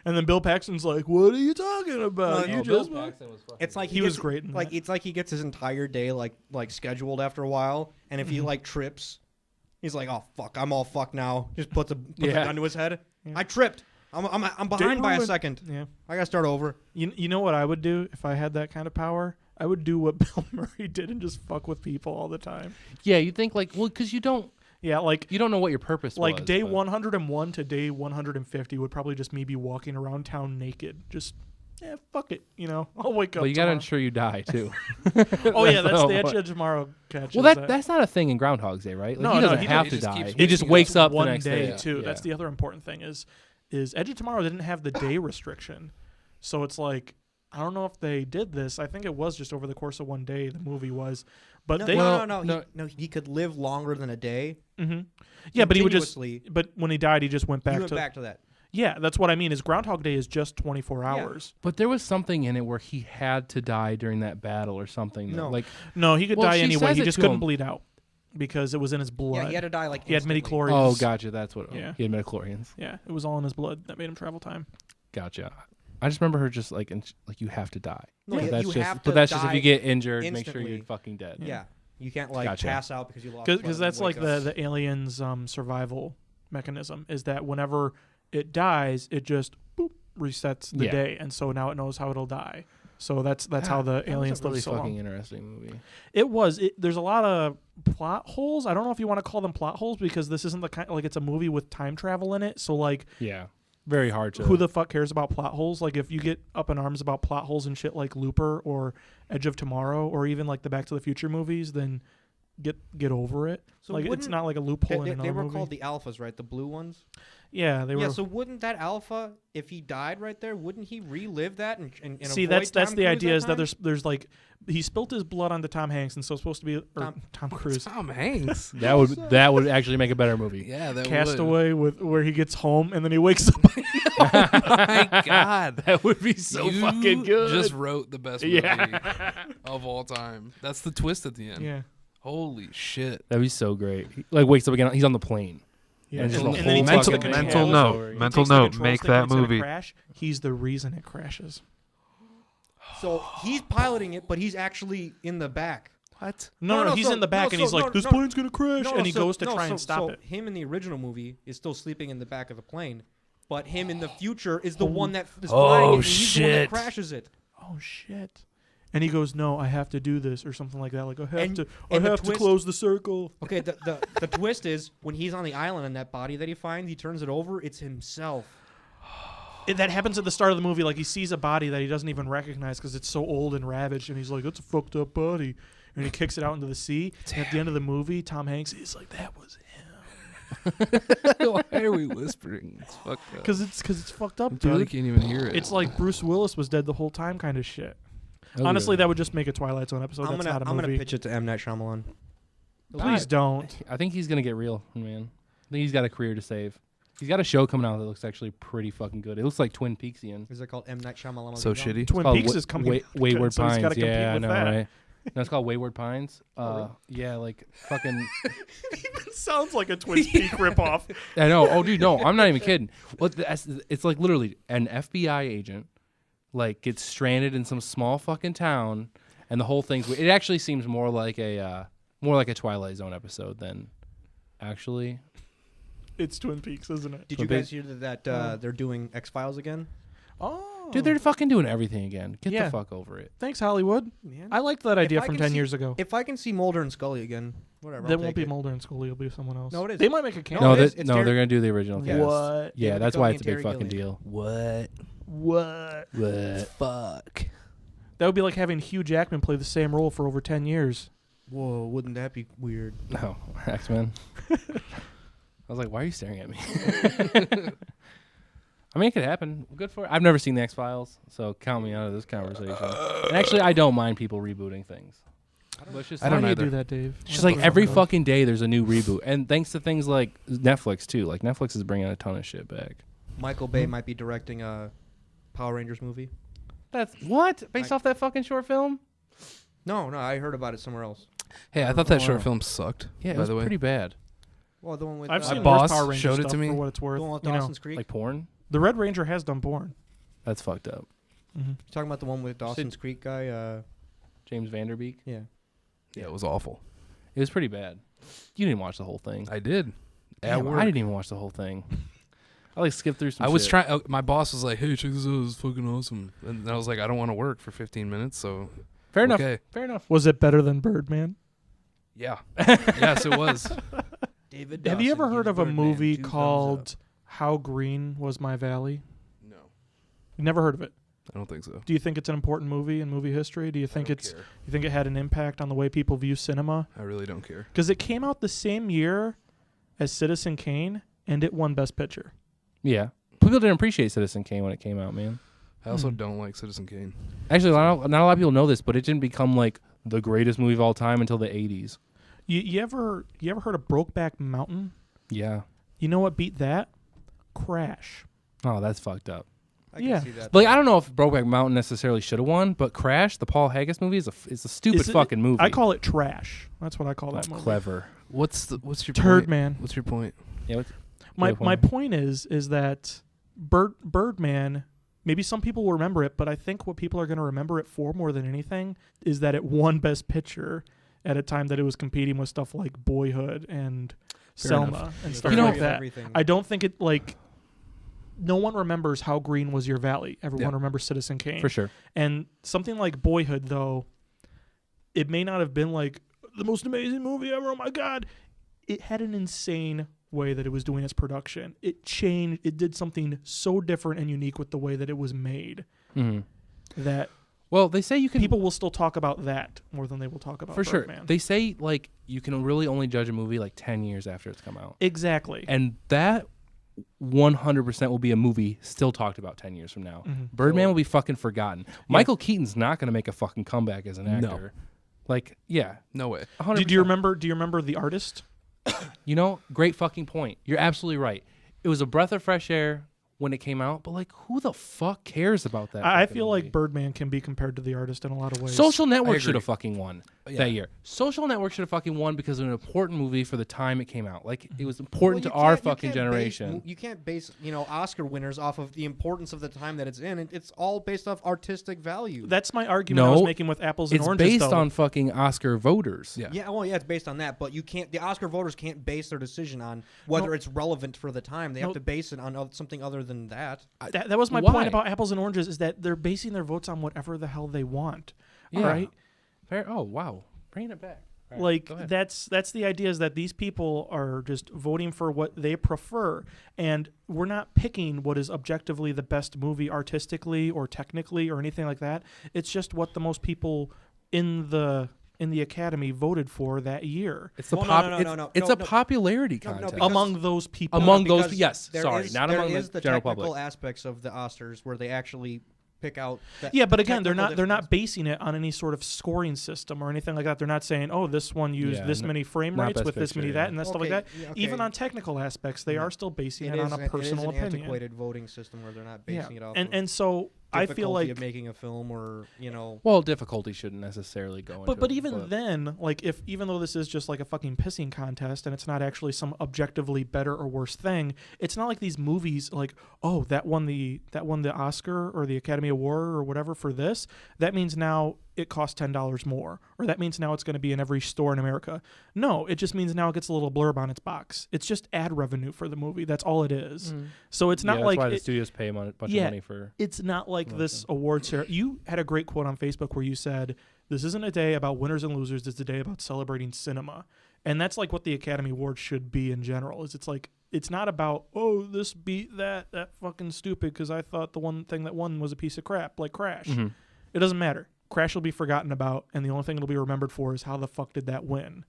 And then Bill Paxton's like, "What are you talking about? No, you Bill just." It's like He was gets- great in Like that. it's like he gets his entire day like scheduled after a while, and if he like trips, he's like, "Oh fuck, I'm all fucked now." Just puts a Yeah. gun to his head. Yeah. I tripped. I'm behind by a ruined. second. Yeah. I gotta start over. You know what I would do if I had that kind of power? I would do what Bill Murray did and just fuck with people all the time. yeah, you think like well because you don't Yeah, like know what your purpose like was. day but- 101 to day 150 would probably just me be walking around town naked. Just fuck it, you know. I'll wake up. But you gotta tomorrow. ensure you die too. Oh yeah, that's the the whole Edge of Tomorrow catch. Well, that's not a thing in Groundhog's Day, right? Like, No, he no, doesn't he have just to keeps die. waking He just up. wakes up the one next day day too. Yeah. That's the other important thing is Edge of Tomorrow didn't have the day restriction, so it's like I don't know if they did this. I think it was just over the course of one day. The movie was, but No, they no. He could live longer than a day. Mhm. Yeah, but he would just. Continuously. But when he died, he just went He back went to. back to that. Yeah, that's what I mean. Is Groundhog Day is just 24 hours. But there was something in it where he had to die during that battle or something. No. Like No, he could Well, die she anyway. says He it just to couldn't him. bleed out because it was in his blood. Yeah, he had to die like He had instantly. midichlorians. oh, gotcha. That's what. Yeah. He had midichlorians. Yeah, it was all in his blood that made him travel time. Gotcha. I just remember her just like you have to die. No, Like, you that's just have but to that's just if die you get injured, make sure instantly. you're fucking dead. Yeah, you can't like Gotcha. pass out because you lost. blood and Because that's wake like up. the aliens' survival mechanism is that whenever it dies, it just boop resets the Yeah. day, and so now it knows how it'll die. So that's how the That was aliens a really live so fucking long. interesting movie. It was. There's a lot of plot holes. I don't know if you want to call them plot holes because this isn't the kind like it's a movie with time travel in it. So like, Yeah. Very hard to. who the fuck cares about plot holes? Like if you get up in arms about plot holes and shit like Looper or Edge of Tomorrow or even like the Back to the Future movies, then get over it. So like it's wouldn't- not like a loophole in They another were movie. called the alphas, right? The blue ones. Yeah, they were. Yeah. So wouldn't that alpha, if he died right there, wouldn't he relive that and See, avoid that's Tom the Cruise idea is that time? there's like he spilt his blood onto Tom Hanks and so it's supposed to be or Tom Cruise. Tom Hanks. that would actually make a better movie. Yeah, that Castaway with where he gets home and then he wakes up. would. My God, That would be so you fucking good. Just wrote the best movie Yeah. of all time. That's the twist at the end. Yeah. Holy shit. That'd be so great. He, like wakes up again. He's on the plane. Yeah. And just And the then he whole takes the fucking controls thing over. over. He Mental takes the note, controls make thing that and it's gonna movie. Crash. He's the reason it crashes. So he's piloting it, but he's actually in the back. What? No, he's so- in the back no, and he's so- like, no, this no. plane's gonna crash, No, and he so- goes to no, try so- and stop so it. Him in the original movie is still sleeping in the back of the plane, but him in the future is the one that is flying it, and he's the one that shit. crashes it. Oh shit! And he goes, no, I have to do this or something like that. Like I have to and the to twist- close the circle. Okay, the twist is when he's on the island and that body that he finds, he turns it over. It's himself. That happens at the start of the movie. Like he sees a body that he doesn't even recognize because it's so old and ravaged, and he's like, "That's a fucked up body," and he kicks it out into the sea. And at the end of the movie, Tom Hanks is like, "That was him," Why are we whispering? It's fucked up. because it's fucked up, You probably dude. can't even hear it. It's like Bruce Willis was dead the whole time, kind of shit. Oh, Honestly, really? that would just make a Twilight Zone episode. I'm That's not a gonna movie. pitch it to M Night Shyamalan. Please don't. I think he's gonna get real, man. I think he's got a career to save. He's got a show coming out that looks actually pretty fucking good. It looks like Twin Peaksian. Is it called M Night Shyamalan? so shitty. Twin called Peaks Wa- is coming. Wayward so he's Pines. gotta compete Yeah, I with know, that. right? No, it's called Wayward Pines. Yeah, like fucking. It sounds like a Twin Peaks ripoff. I know. Oh, dude, no, I'm not even kidding. It's like literally an FBI agent, like gets stranded in some small fucking town, and the whole thing's. It actually seems more like a Twilight Zone episode than actually. It's Twin Peaks, isn't it? Did you guys hear that they're doing X Files again? Oh, Dude, they're fucking doing everything again. Get Yeah. the fuck over it. thanks, Hollywood. Man. I liked that idea I from can 10 see- years ago. If I can see Mulder and Scully again, whatever. That I'll won't take be it. Mulder and Scully. It'll be someone else. No, it is. They might make a cameo. No, it is. It's they're Terry- gonna do the original Yeah. cast. What? Yeah, David that's why Duchovny it's a big and fucking Terry deal. What? What? Fuck. That would be like having Hugh Jackman play the same role for over 10 years. Whoa, wouldn't that be weird? No, X-Men. I was like, why are you staring at me? I mean, it could happen. Good for it. I've never seen the X-Files, so count me out of this conversation. And actually, I don't mind people rebooting things. But it's just I don't Why do you either. do that, Dave? It's just like every fucking day there's a new reboot. And thanks to things like Netflix, too. Like, Netflix is bringing a ton of shit back. Michael Bay might be directing a Power Rangers movie. That's what? Based off that fucking short film? No, I heard about it somewhere else. Hey, I thought that Oh, short wow. film sucked. Yeah, it by was the way. pretty bad. Well, the one with I've My seen boss worse Power Ranger showed it stuff to me. for what it's worth. the one with You know, Dawson's Creek. Like porn? the Red Ranger has done porn. That's fucked up. Mm-hmm. You talking about the one with Dawson's Creek guy? James Vanderbeek? Yeah. Yeah, it was awful. It was pretty bad. You didn't watch the whole thing. I did. Damn, At work. I didn't even watch the whole thing. I like skipped through some I was shit. trying. My boss was like, "Hey, check this out. It's fucking awesome." And I was like, "I don't want to work for 15 minutes." So Fair enough. okay. Fair enough. Was it better than Birdman? Yeah. Yes, it was. David. Have you ever Dawson heard gives of a Birdman movie 2 thumbs called How Green Was My Valley? No, You never heard of it? I don't think so. Do you think it's an important movie in movie history? Do you think I don't care. you think it had an impact on the way people view cinema? I really don't care. Because it came out the same year as Citizen Kane, and it won Best Picture. Yeah. People didn't appreciate Citizen Kane when it came out, man. I also Hmm. don't like Citizen Kane. Actually, not a lot of people know this, but it didn't become like the greatest movie of all time until the 80s. You ever heard of Brokeback Mountain? Yeah. You know what beat that? Crash. Oh, that's fucked up. I can Yeah. see that. But like, I don't know if Brokeback Mountain necessarily should have won, but Crash, the Paul Haggis movie, is a stupid Is it- fucking movie. I call it trash. That's what I call That's that movie. clever. What's your Turd point? man. What's your point? Yeah. My Good my point. point is that Birdman. Maybe some people will remember it, but I think what people are going to remember it for more than anything is that it won Best Picture at a time that it was competing with stuff like Boyhood and Fair Selma enough. and The stuff You know- like story of that. everything. I don't think it like. No one remembers How Green Was Your Valley. Everyone Yeah. remembers Citizen Kane. For sure. And something like Boyhood, though, it may not have been like the most amazing movie ever. Oh my God. It had an insane way that it was doing its production. It changed. It did something so different and unique with the way that it was made hmm that Well, they say you can. people will still talk about that more than they will talk about for sure. Birdman. They say like you can really only judge a movie like 10 years after it's come out. Exactly. And that 100% will be a movie still talked about 10 years from now. Mhm. Birdman will be fucking forgotten. Michael Keaton's not going to make a fucking comeback as an No. actor. Like, yeah. No way. 100%. Do you remember The Artist? You know, great fucking point. You're absolutely right. It was a breath of fresh air when it came out, but like, who the fuck cares about that? I fucking feel movie? like Birdman can be compared to the artist in a lot of ways. Social I Network agree. should have fucking won that year. Social Network should have fucking won because of an important movie for the time it came out. Like, it was important to our fucking generation. You can't base, Oscar winners off of the importance of the time that it's in. It's all based off artistic value. That's my argument I was No, making with apples and It's oranges. based though. on fucking Oscar voters. Yeah. Yeah, it's based on that, but you can't. The Oscar voters can't base their decision on whether it's relevant for the time. They have to base it on something other than that. That was my Why? point about apples and oranges, is that they're basing their votes on whatever the hell they want. Yeah. Right? Oh wow, bringing it back. All right, Like go ahead. that's the idea, is that these people are just voting for what they prefer, and we're not picking what is objectively the best movie artistically or technically or anything like that. It's just what the most people in the Academy voted for that year. It's the Well, no, It's no, a no. popularity No, contest. because- Among those people. Among those, because yes. there Sorry, is- not there among is the the general technical public. aspects of the Oscars where they actually pick out. Yeah, but again, they're technical not difference. basing it on any sort of scoring system or anything like that. They're not saying, oh, this one used Yeah, this many frame not rates Best with this Picture, many yeah. that and that stuff like that. Yeah, Even okay. on technical aspects, they are still basing it, on a It personal is an opinion. antiquated voting system where they're not Yeah, basing it off. and of and so I feel difficulty like of making a film, or Well, difficulty shouldn't necessarily go into But it, even then, like, if even though this is just like a fucking pissing contest and it's not actually some objectively better or worse thing, it's not like these movies like, oh, that won the Oscar or the Academy Award or whatever for this. That means now it costs $10 more, or that means now it's going to be in every store in America. No, it just means now it gets a little blurb on its box. It's just ad revenue for the movie. That's all it is. So it's not that's like why the it- studios pay a bunch of Yeah. money for. it's not like this award ceremony. You had a great quote on Facebook where you said, "This isn't a day about winners and losers. It's a day about celebrating cinema." And that's like what the Academy Awards should be in general. Is it's like, it's not about, oh, this beat that fucking stupid because I thought the one thing that won was a piece of crap, like Crash. Mhm. It doesn't matter. Crash will be forgotten about, and the only thing it'll be remembered for is how the fuck did that win.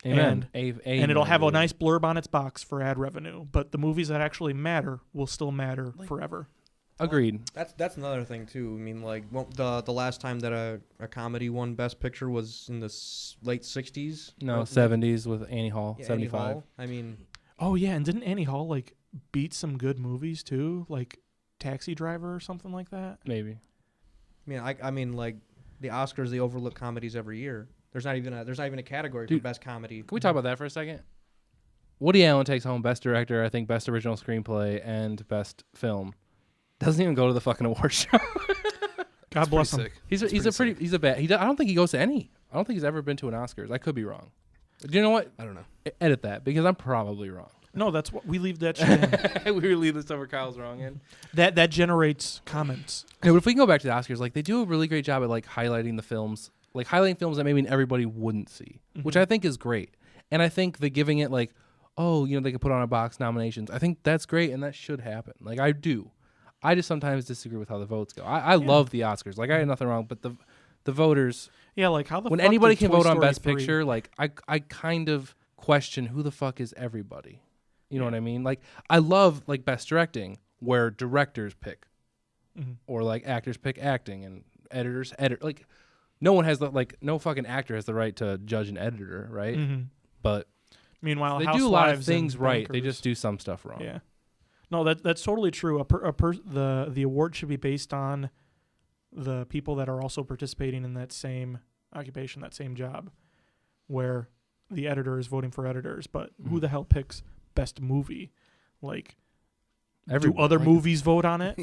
Amen. And it'll have a nice blurb on its box for ad revenue. But the movies that actually matter will still matter forever. Agreed. That's another thing too. I mean, like the last time that a comedy won Best Picture was in the late '60s. No, Right? 70s with Annie Hall, Yeah, Annie 75. Hall. I mean, Oh yeah, and didn't Annie Hall like beat some good movies too, like Taxi Driver or something like that? Maybe. I mean, like the Oscars, they overlook comedies every year. There's not even a category Dude, for Best Comedy. Can we talk about that for a second? Woody Allen takes home Best Director, I think Best Original Screenplay, and Best Film. Doesn't even go to the fucking award show. God bless him. Sick. He's It's a pretty pretty he's a bad. I don't think he goes to any. I don't think he's ever been to an Oscars. I could be wrong. Do you know what? I don't know. Edit that because I'm probably wrong. No, that's what we leave that shit in. We really this over Kyle's wrong in. That generates comments. Yeah, but if we can go back to the Oscars, like they do a really great job at like highlighting the films, like highlighting films that maybe everybody wouldn't see, which I think is great. And I think the giving it like, oh, they could put on a box nominations. I think that's great and that should happen. Like I do. I just sometimes disagree with how the votes go. I love the Oscars. Like I had nothing wrong, but the voters, Yeah, like how the when fuck anybody did can Toy vote on Story Best 3 Picture, like I kind of question who the fuck is everybody. You know what I mean? Like I love like Best Directing where directors pick, or like actors pick acting and editors edit. Like no one has no fucking actor has the right to judge an editor, right? But Meanwhile, they do a lot of Housewives things and right. They Bankers- just do some stuff wrong. Yeah. No, that's totally true. The award should be based on the people that are also participating in that same occupation, that same job, where the editor is voting for editors. But who the hell picks best movie? Like, do Everyone, other like- movies vote on it?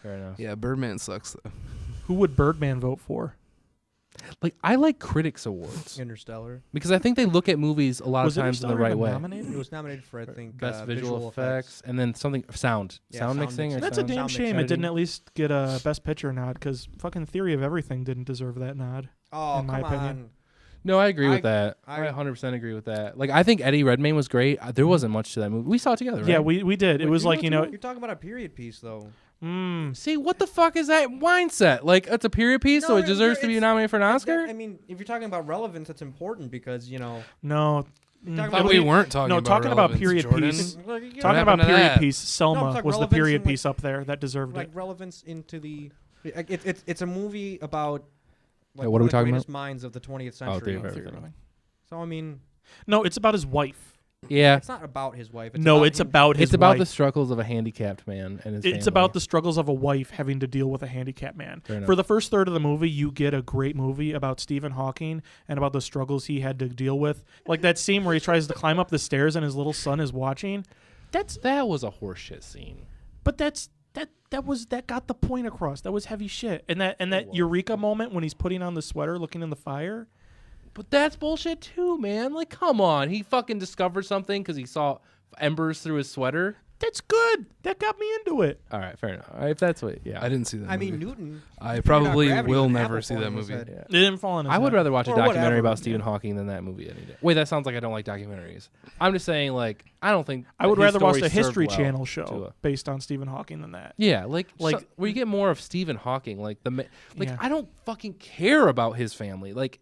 Fair enough. Yeah, Birdman sucks though. Who would Birdman vote for? Like I like critics awards Interstellar. because I think they look at movies a lot Was of times in the Interstellar right even way. nominated? It was nominated for I think Best visual effects and then something sound Yeah, sound sound mixing or mixing. That's a sound damn sound shame. mix It didn't editing. at least get a Best Picture nod because fucking Theory of Everything didn't deserve that nod. Oh, in my come opinion. on. No, I agree with I- that. I I- 100% agree with that. Like, I think Eddie Redmayne was great. There wasn't much to that movie. We saw it together, right? Yeah, we did. It Wait, was like, you're talking about a period piece though. See, what the fuck is that mindset? Like, it's a period piece, so No, it deserves to be it's- nominated for an Oscar? I mean, if you're talking about relevance, it's important because no. talking I about thought we period- we're talking No, about talking about relevance, period Jordan. piece. Like, Talking happened about to period that? piece, Selma I'm talking was the relevance period in, like- piece up there that deserved like it. relevance into the. It's a movie about. Like, Yeah, what are we one of the talking greatest minds of the 20th Oh, century. Theory of Everything. So I mean, No, it's about his wife. Yeah. It's not about his wife. It's No, about it's him. about his It's about the wife. struggles of a handicapped man and his It's family. about the struggles of a wife having to deal with a handicapped man. Fair enough. For the first third of the movie, you get a great movie about Stephen Hawking and about the struggles he had to deal with. Like that scene where he tries to climb up the stairs and his little son is watching. That was a horseshit scene. But that got the point across. That was heavy shit. And that eureka moment when he's putting on the sweater, looking in the fire. But that's bullshit too, man. Like, come on. He fucking discovered something because he saw embers through his sweater. That's good. That got me into it. All right, fair enough. All right, if that's what, yeah. I didn't see that. I movie. mean, Newton. I figured out probably gravity will with an never apple see falling that on his movie. head. Yeah. It didn't fall on his I would head. rather watch a Or documentary whatever. about Stephen Hawking than that movie any day. Wait, that sounds like I don't like documentaries. I'm just saying, like, I don't think I would his rather watch story the History served well Channel to show a- based on Stephen Hawking than that. Yeah, like Like- where you get more of Stephen Hawking, like Yeah. I don't fucking care about his family. Like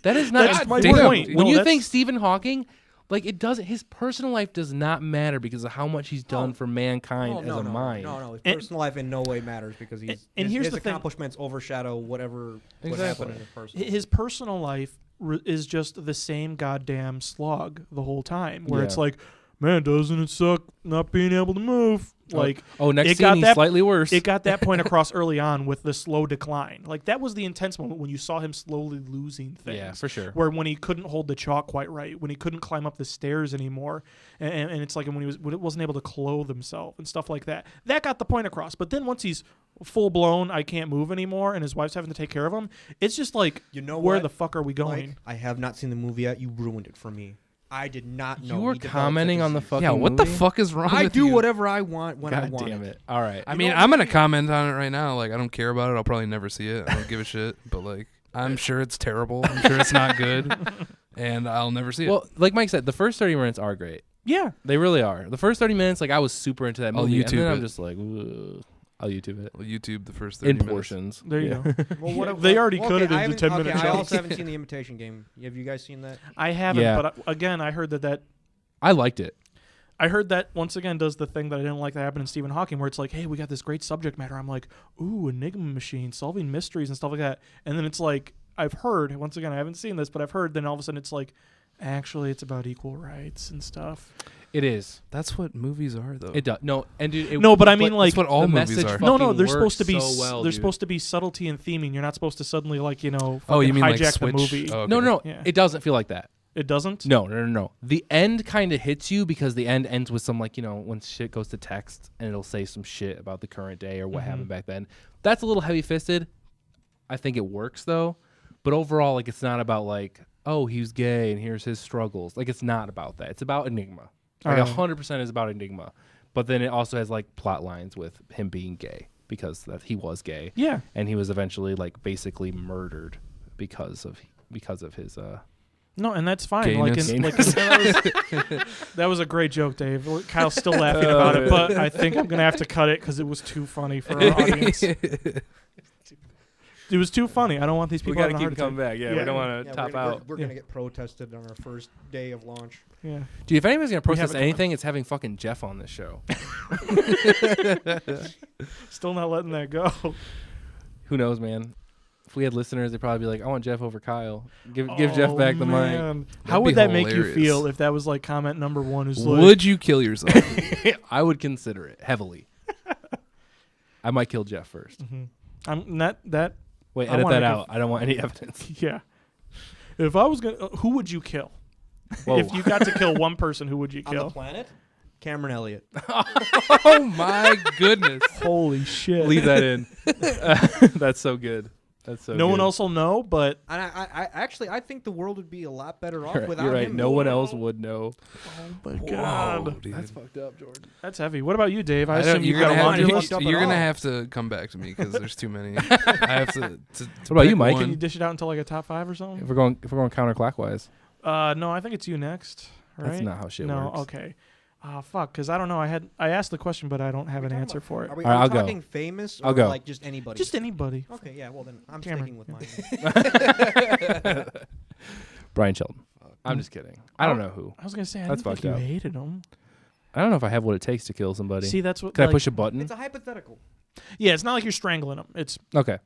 that is not That's my important. point. When No, you that's- think Stephen Hawking, like it doesn't. His personal life does not matter because of how much he's done for mankind Oh, as no, a no, mind. No, his And- personal life in no way matters because he's and his, here's his the thing. accomplishments overshadow whatever would Exactly. happen in his personal. His personal life is just the same goddamn slog the whole time. Where it's Yeah. like, man, doesn't it suck not being able to move? Like, Oh, next it scene got he's that- slightly worse. it got that point across early on with the slow decline. Like that was the intense moment when you saw him slowly losing things. Yeah, for sure. Where when he couldn't hold the chalk quite right, when he couldn't climb up the stairs anymore, and it's like when he wasn't able to clothe himself and stuff like that. That got the point across. But then once he's full blown, I can't move anymore, and his wife's having to take care of him. It's just like, You know where what, the fuck are we going? Mike, I have not seen the movie yet. You ruined it for me. I did not know. You were he developed commenting a on the disease. fucking Yeah, what the movie? fuck is wrong I with do you? whatever I want when I God want damn it. it! All right. I mean, I'm gonna comment on it right now. Like, I don't care about it. I'll probably never see it. I don't give a shit. But like, I'm sure it's terrible. I'm sure it's not good, and I'll never see it. Well, like Mike said, the first 30 minutes are great. Yeah. They really are. The first 30 minutes, like I was super into that I'll movie, and YouTube then I'm it. just like, "Ugh." I'll YouTube it I'll YouTube the first 30 in minutes. portions. There you Yeah. go. Well, what They already okay, cut it I into haven't- 10-minute okay, I chunks. also haven't seen the Imitation Game. Have you guys seen that? I haven't, Yeah. but again, I heard that I liked it. I heard that once again does the thing that I didn't like that happened in Stephen Hawking, where it's like, hey, we got this great subject matter. I'm like, ooh, Enigma machine, solving mysteries and stuff like that. And then it's like, I've heard, once again, I haven't seen this, but I've heard, then all of a sudden it's like, actually, it's about equal rights and stuff. It is. That's what movies are, though. It does. No, and dude, it, No, but I mean, like, that's what all the movies message are. No, fucking there's supposed to be works so well, there's dude. supposed to be subtlety and theming. You're not supposed to suddenly like Oh, fucking you mean like hijack switch? the movie. Oh, okay. No, Yeah. it doesn't feel like that. It doesn't. No. The end kind of hits you because the end ends with some, like, when shit goes to text and it'll say some shit about the current day or what happened back then. That's a little heavy-fisted. I think it works, though. But overall, like, it's not about, like, oh, he's gay and here's his struggles. Like, it's not about that. It's about Enigma. Like, Alright. 100% is about Enigma. But then it also has, like, plot lines with him being gay because he was gay. Yeah. And he was eventually, like, basically murdered because of his No, and that's fine. Like, Gayness. that was a great joke, Dave. Kyle's still laughing about it, but I think I'm gonna have to cut it because it was too funny for our audience. It was too funny. I don't want these people. we gotta having a keep heart coming back. Yeah, Yeah. we don't want to Yeah, top out. We're Yeah. gonna get protested on our first day of launch. attack. Yeah. Dude, if anybody's gonna have protest it coming. anything, it's having fucking Jeff on this show. Still not letting that go. Who knows, man? If we had listeners, they'd probably be like, "I want Jeff over Kyle. Give Jeff back the mic." man. How That'd would be that make you hilarious. feel if that was like comment number one? Is like, Would you kill yourself? I would consider it heavily. I might kill Jeff first. I'm not that. Wait, I edit wanna that go- out. I don't want any evidence. Yeah. If I was gonna, who would you kill? Whoa. If you got to kill one person, who would you On the kill? planet, Cameron Elliott. Oh my goodness! Holy shit! Leave that in. That's so good. That's so. No good. one else will know, but And I actually I think the world would be a lot better off You're right. without You're right. him. No one else would know. oh my god, Whoa, dude. fucked up, Jordan. that's heavy. What about you, Dave? I I assume don't- you you're got gonna a have laundry to- list. up at you're gonna all. have to come back to me because there's too many. I have to. What about you, pick Mike? one. Can you dish it out until like a top 5 or something? If we're going counterclockwise, No, I think it's you next. Right? that's not how shit no, works. okay. Fuck, because I don't know. I asked the question, but I don't have an answer for it. Are we, All right, are we I'll go. talking famous or I'll go. like just anybody? Just anybody. Okay, yeah. Well then, I'm Cameron. sticking with mine. Brian Sheldon. I'm just kidding. I don't know who. I was gonna say I That's didn't fucked think up. you hated him. I don't know if I have what it takes to kill somebody. See, that's what. Can I like- push a button? It's a hypothetical. Yeah, it's not like you're strangling them. It's Okay.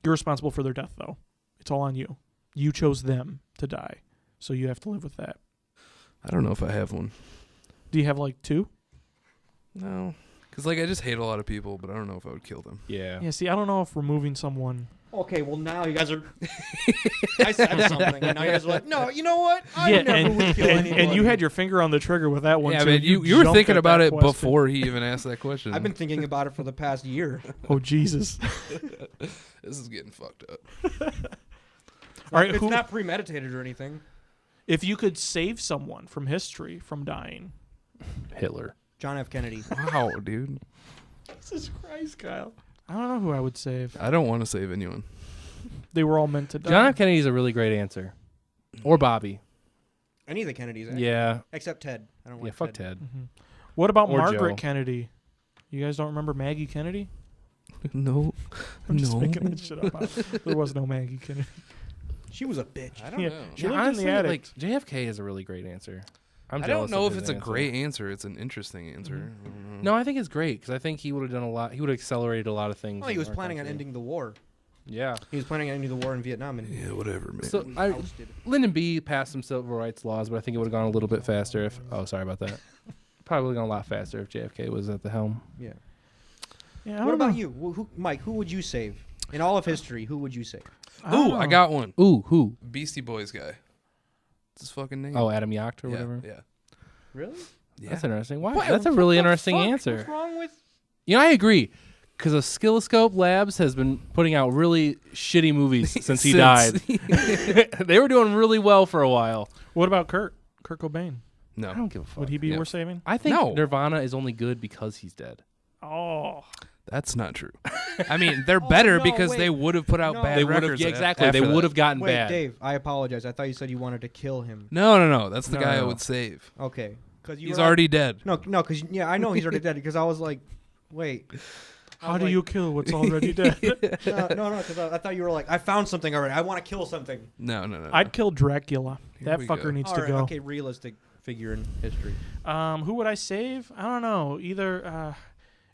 you're responsible for their death, though. It's all on you. You chose them to die, so you have to live with that. I don't know if I have one. Do you have like 2? No. Because, like, I just hate a lot of people, but I don't know if I would kill them. Yeah. Yeah, see, I don't know if removing someone. Okay, well now you guys are. I said something, and now you guys are like, no, you know what? I Yeah, never would kill anybody. and you had your finger on the trigger with that one Yeah, too. man, you were jumped thinking at about that it question. before he even asked that question. I've been thinking about it for the past year. Oh Jesus! This is getting fucked up. All right, It's who, not premeditated or anything. if you could save someone from history from dying, Hitler. John F. Kennedy. Wow, dude. Jesus Christ, Kyle! I don't know who I would save. I don't want to save anyone. They were all meant to die. John F. Kennedy is a really great answer. Or Bobby. Any of the Kennedys, actually. Yeah. Except Ted. I don't Yeah, like fuck Ted. Ted. Mhm. What about Or Margaret Joe. Kennedy? You guys don't remember Maggie Kennedy? No. I'm just No. making that shit up. There was no Maggie Kennedy. She was a bitch. I don't Yeah, know. she lived in the honestly, attic. like JFK is a really great answer. I'm I jealous don't know of if his it's a answer. great answer. It's an interesting answer. I don't know. No, I think it's great because I think he would have done a lot. He would have accelerated a lot of things. Well, he in was our planning on country. ending the war. Yeah. He was planning on ending the war in Vietnam, and Yeah, whatever, man. So he I, ousted. Lyndon B passed some civil rights laws, but I think it would have gone a little bit faster if. Oh, sorry about that. Probably would have gone a lot faster if JFK was at the helm. Yeah. Yeah, I What don't about know. you, Mike? Who would you save in all of history? Who would you save? don't Ooh, I know. got one. Ooh, who? Beastie Boys guy. What's his fucking name? Oh, Adam Yacht or yeah, whatever. Yeah. Really? Yeah. That's interesting. Why? What- That's a what really the interesting fuck? answer. What's wrong with? You know, I agree. Because Oscilloscope Labs has been putting out really shitty movies since he died. They were doing really well for a while. What about Kurt Cobain? I No. don't give a fuck. Would he be Yeah. worth saving? I think No. Nirvana is only good because he's dead. Oh, That's not true. I mean, they're better no, because wait. they would have put out No. bad They would have, records. yeah, exactly. after They that. would have gotten Wait, bad. Dave. I apologize. I thought you said you wanted to kill him. No. That's the No, guy I no. would save. Okay. Because He's already dead. No, because I know he's already dead. Because I was like, wait. how do you kill what's already dead? No. Because I thought you were like, I found something already. I want to kill something. No. I'd kill Dracula. Here That we fucker go. needs All to right. go. Okay. Realistic figure in history. Who would I save? I don't know. Either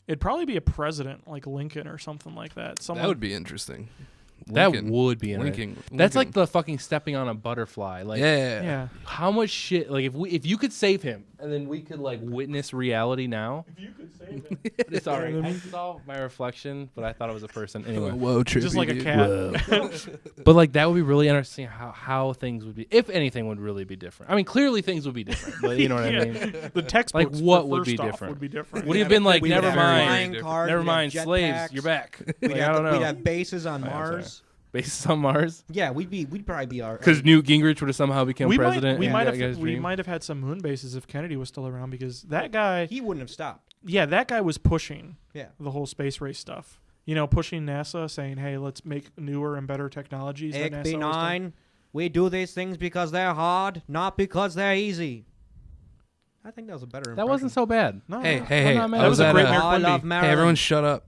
it'd probably be a president like Lincoln or something like that. Someone. That would be interesting. That Lincoln. would be interesting. Lincoln. That's like the fucking stepping on a butterfly. Like, yeah. Yeah. how much shit? Like, if you could save him, and then we could like witness reality now. If you could save him. Sorry, I saw my reflection, but I thought it was a person. Anyway, Whoa, trippy, Just like a dude. cat. but like that would be really interesting. How things would be, if anything, would really be different. I mean, clearly things would be different, but you know what I mean. The textbooks Like, what for would be first off different? Would be different. Would he have been like, We'd never have mind, flying cars, never we'd mind, have slaves, jetpacks. you're back. We'd Like, have, I don't know. We'd have bases on Oh, I'm sorry. Mars. Bases on Mars, Yeah, we'd probably be our. because Newt Gingrich would have somehow become president. We in might that have. guy's We dream. might have had some moon bases if Kennedy was still around because that guy. He wouldn't have stopped. Yeah, that guy was pushing Yeah. the whole space race stuff. You know, pushing NASA, saying, "Hey, let's make newer and better technologies." that NASA was doing. XB9, we do these things because they're hard, not because they're easy. I think that was a better. That wasn't so bad. No, Hey, no. hey, not mad. I That was was a at great a, Mayor I Quimby. love Hey, Maryland. everyone, shut up!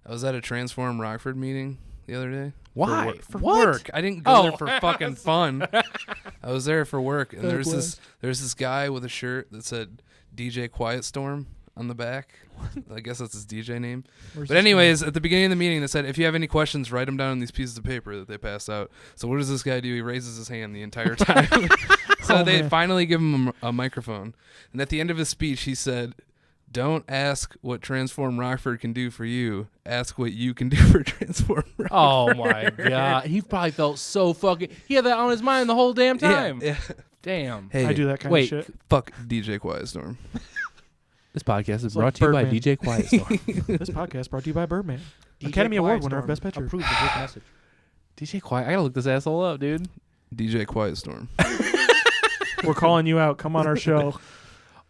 I was at a Transform Rockford meeting the other day. Why? For What? work. I didn't go Oh. there for fucking fun. I was there for work, and there's this guy with a shirt that said DJ Quiet Storm on the back. I guess that's his DJ name. Where's But this anyways, at the beginning of the meeting, they said, if you have any questions, write them down on these pieces of paper that they passed out. So what does this guy do? He raises his hand the entire time. So Oh, they man. finally give him a microphone. And at the end of his speech, he said, don't ask what Transform Rockford can do for you. Ask what you can do for Transform Rockford. Oh my god, he probably felt so fucking. He had that on his mind the whole damn time. Yeah. Damn. Hey, I do that kind Wait. of shit. fuck DJ Quiet Storm. This podcast is like brought to you by Birdman. DJ Quiet Storm. This podcast brought to you by Birdman, DJ Academy Award Quiet winner of Storm Best Picture. approved of this message. DJ Quiet. I gotta look this asshole up, dude. DJ Quiet Storm. We're calling you out. Come on our show.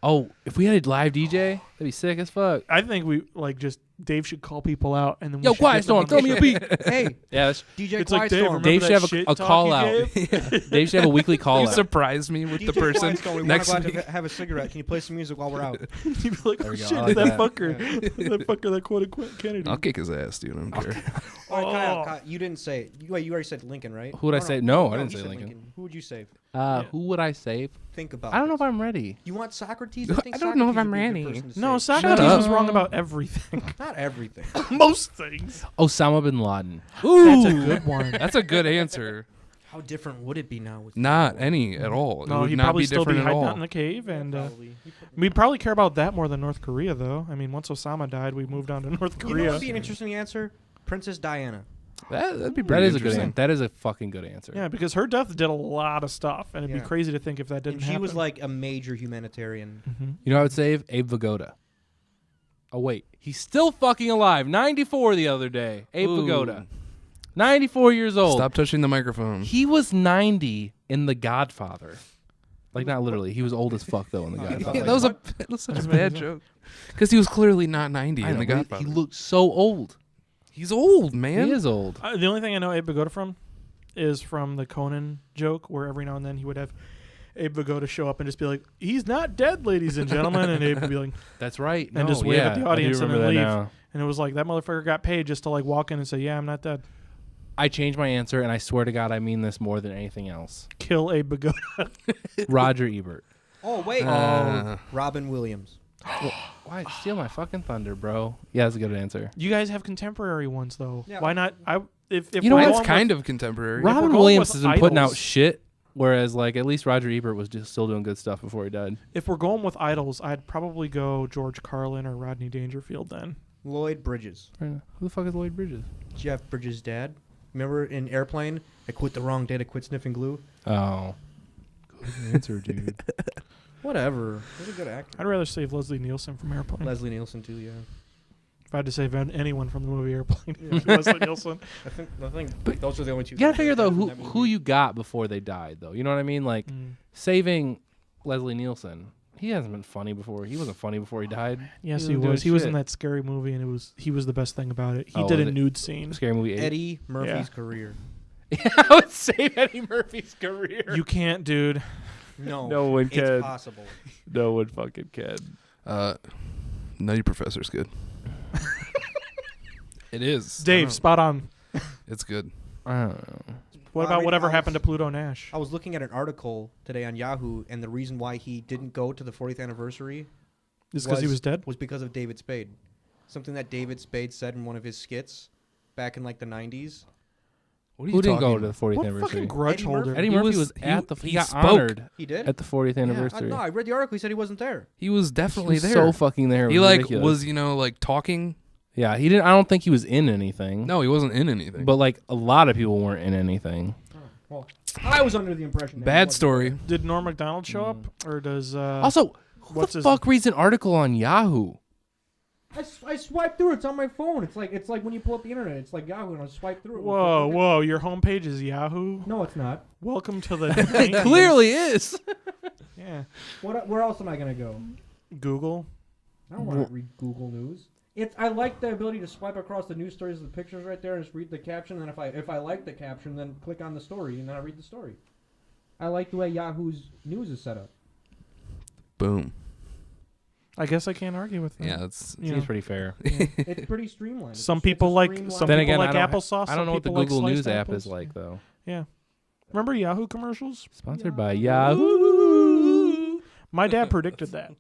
Oh, if we had a live DJ, that'd be sick as fuck. I think we just Dave should call people out and then we Yo, should Quiet get them on Storm, the throw me a show. beat. Hey, Yeah, that's, DJ It's Quiet like Dave. Storm. Remember Dave that should have shit a talk call you out. gave? Dave should have a weekly call You out. surprised me with the DJ person Quiet Storm, we next want to to me. have a cigarette. Can you play some music while we're out? You'd be like, There oh we go. shit, I it's like that that. fucker. That fucker that quoted Kennedy. I'll kick his ass, dude. I don't care. All right, Kyle, Oh. Kyle, you didn't say it. You already said Lincoln, right? Who would I say? No, I didn't you say said Lincoln. Who would you save? Who would I save? Think about. I don't know if this. I'm ready. You want Socrates? I think don't know if Socrates I'm would be a good ready. person to No, save. Socrates up. was wrong about everything. Not everything. Most things. Osama bin Laden. That's a good one. That's a good answer. How different would it be now? With Not any at all. It No, would he'd not probably be still be different at hiding out all. in a cave, and Probably. we'd probably care about that more than North Korea, though. I mean, once Osama died, we moved on to North You know what Korea. would be an interesting answer? Princess Diana. That'd be That pretty is a good interesting. answer. That is a fucking good answer. Yeah, because her death did a lot of stuff, and it'd Yeah. be crazy to think if that didn't And she happen. was like a major humanitarian. Mhm. You know what I would save? Abe Vigoda. Oh, wait. He's still fucking alive. 94 the other day. Abe Ooh. Vigoda. 94 years old. Stop touching the microphone. He was 90 in The Godfather. Like, not literally. He was old as fuck, though, in The Godfather. Yeah, that was such a bad joke. Because he was clearly not 90 I in know, The but Godfather. he looked so old. He's old, man. He is old. The only thing I know Abe Vigoda from is from the Conan joke, where every now and then he would have Abe Vigoda show up and just be like, "He's not dead, ladies and gentlemen," and Abe would be like, That's right. And No, just wave at yeah, the audience I do and remember then that leave. now. and it was like that motherfucker got paid just to like walk in and say, "Yeah, I'm not dead." I changed my answer, and I swear to God, I mean this more than anything else. Kill Abe Vigoda. Roger Ebert. Oh, wait. Uh, Robin Williams. Why steal my fucking thunder, bro? Yeah, that's a good answer. You guys have contemporary ones though. Yeah. Why not? If You know we're what? That's going kind with, of contemporary. we're Robin going Williams with has been putting out idols- shit, whereas like at least Roger Ebert was just still doing good stuff before he died. if we're going with idols, I'd probably go George Carlin or Rodney Dangerfield then. Lloyd Bridges. Who the fuck is Lloyd Bridges? Jeff Bridges' dad. Remember in Airplane? I quit the wrong day to quit sniffing glue. Oh, good answer, dude. Whatever. He's a good actor. I'd rather save Leslie Nielsen from Airplane. Leslie Nielsen too. Yeah. If I had to save anyone from the movie Airplane, Yeah. it'd be Leslie Nielsen. I think like, those are the only two. You gotta guys figure I though have from who that who movie. you got before they died, though. You know what I mean? Like saving Leslie Nielsen. He hasn't been funny before. He wasn't funny before he died. Yes, He he was was. doing He was in shit. that scary movie, and he was the best thing about it. He Oh, did was a it? nude scene. Scary Movie 8. Eddie Murphy's career. I would save Eddie Murphy's career. You can't, dude. No. No one it's can. possible. No one fucking can. Nutty Professor's good. It is. I Dave, don't- spot on. It's good. I don't know. What I about mean, whatever I happened to was- Pluto Nash? I was looking at an article today on Yahoo, and the reason why he didn't go to the 40th anniversary Is because he was dead? was because of David Spade. Something that David Spade said in one of his skits back in like the 90s. What are Who you didn't go talking to the about? 40th What anniversary? fucking grudge Eddie holder? Murphy. Eddie He Murphy was- was he- at the. he He got spoke. honored He did? at the 40th anniversary. No, I read the article. He said he wasn't there. He was He definitely was there. so fucking there. It He was like ridiculous. was like talking. Yeah, he didn't. I don't think he was in anything. No, he wasn't in anything. But like a lot of people weren't in anything. Well, I was under the impression. That he Bad wasn't story. Did Norm Macdonald show up, or does Also, who what's the his- fuck reads an article on Yahoo? I swipe through. It's on my phone. It's like when you pull up the internet. It's like Yahoo, and I swipe through. Whoa, whoa! Your homepage is Yahoo. No, it's not. Welcome to the It 90s. clearly is. Yeah, Where else am I gonna go? Google. I don't want to read Google News. I like the ability to swipe across the news stories, the pictures right there, and just read the caption. And if I like the caption, then click on the story, and then I read the story. I like the way Yahoo's news is set up. Boom. I guess I can't argue with that. Yeah, that's You Seems know, pretty fair. It's pretty streamlined. Some It's a people like streamlined- some Then people again, like I don't applesauce. I some don't know what the people like Google sliced News app apples. is like though. Yeah. Remember Yahoo commercials? Sponsored by Yahoo. My dad predicted that.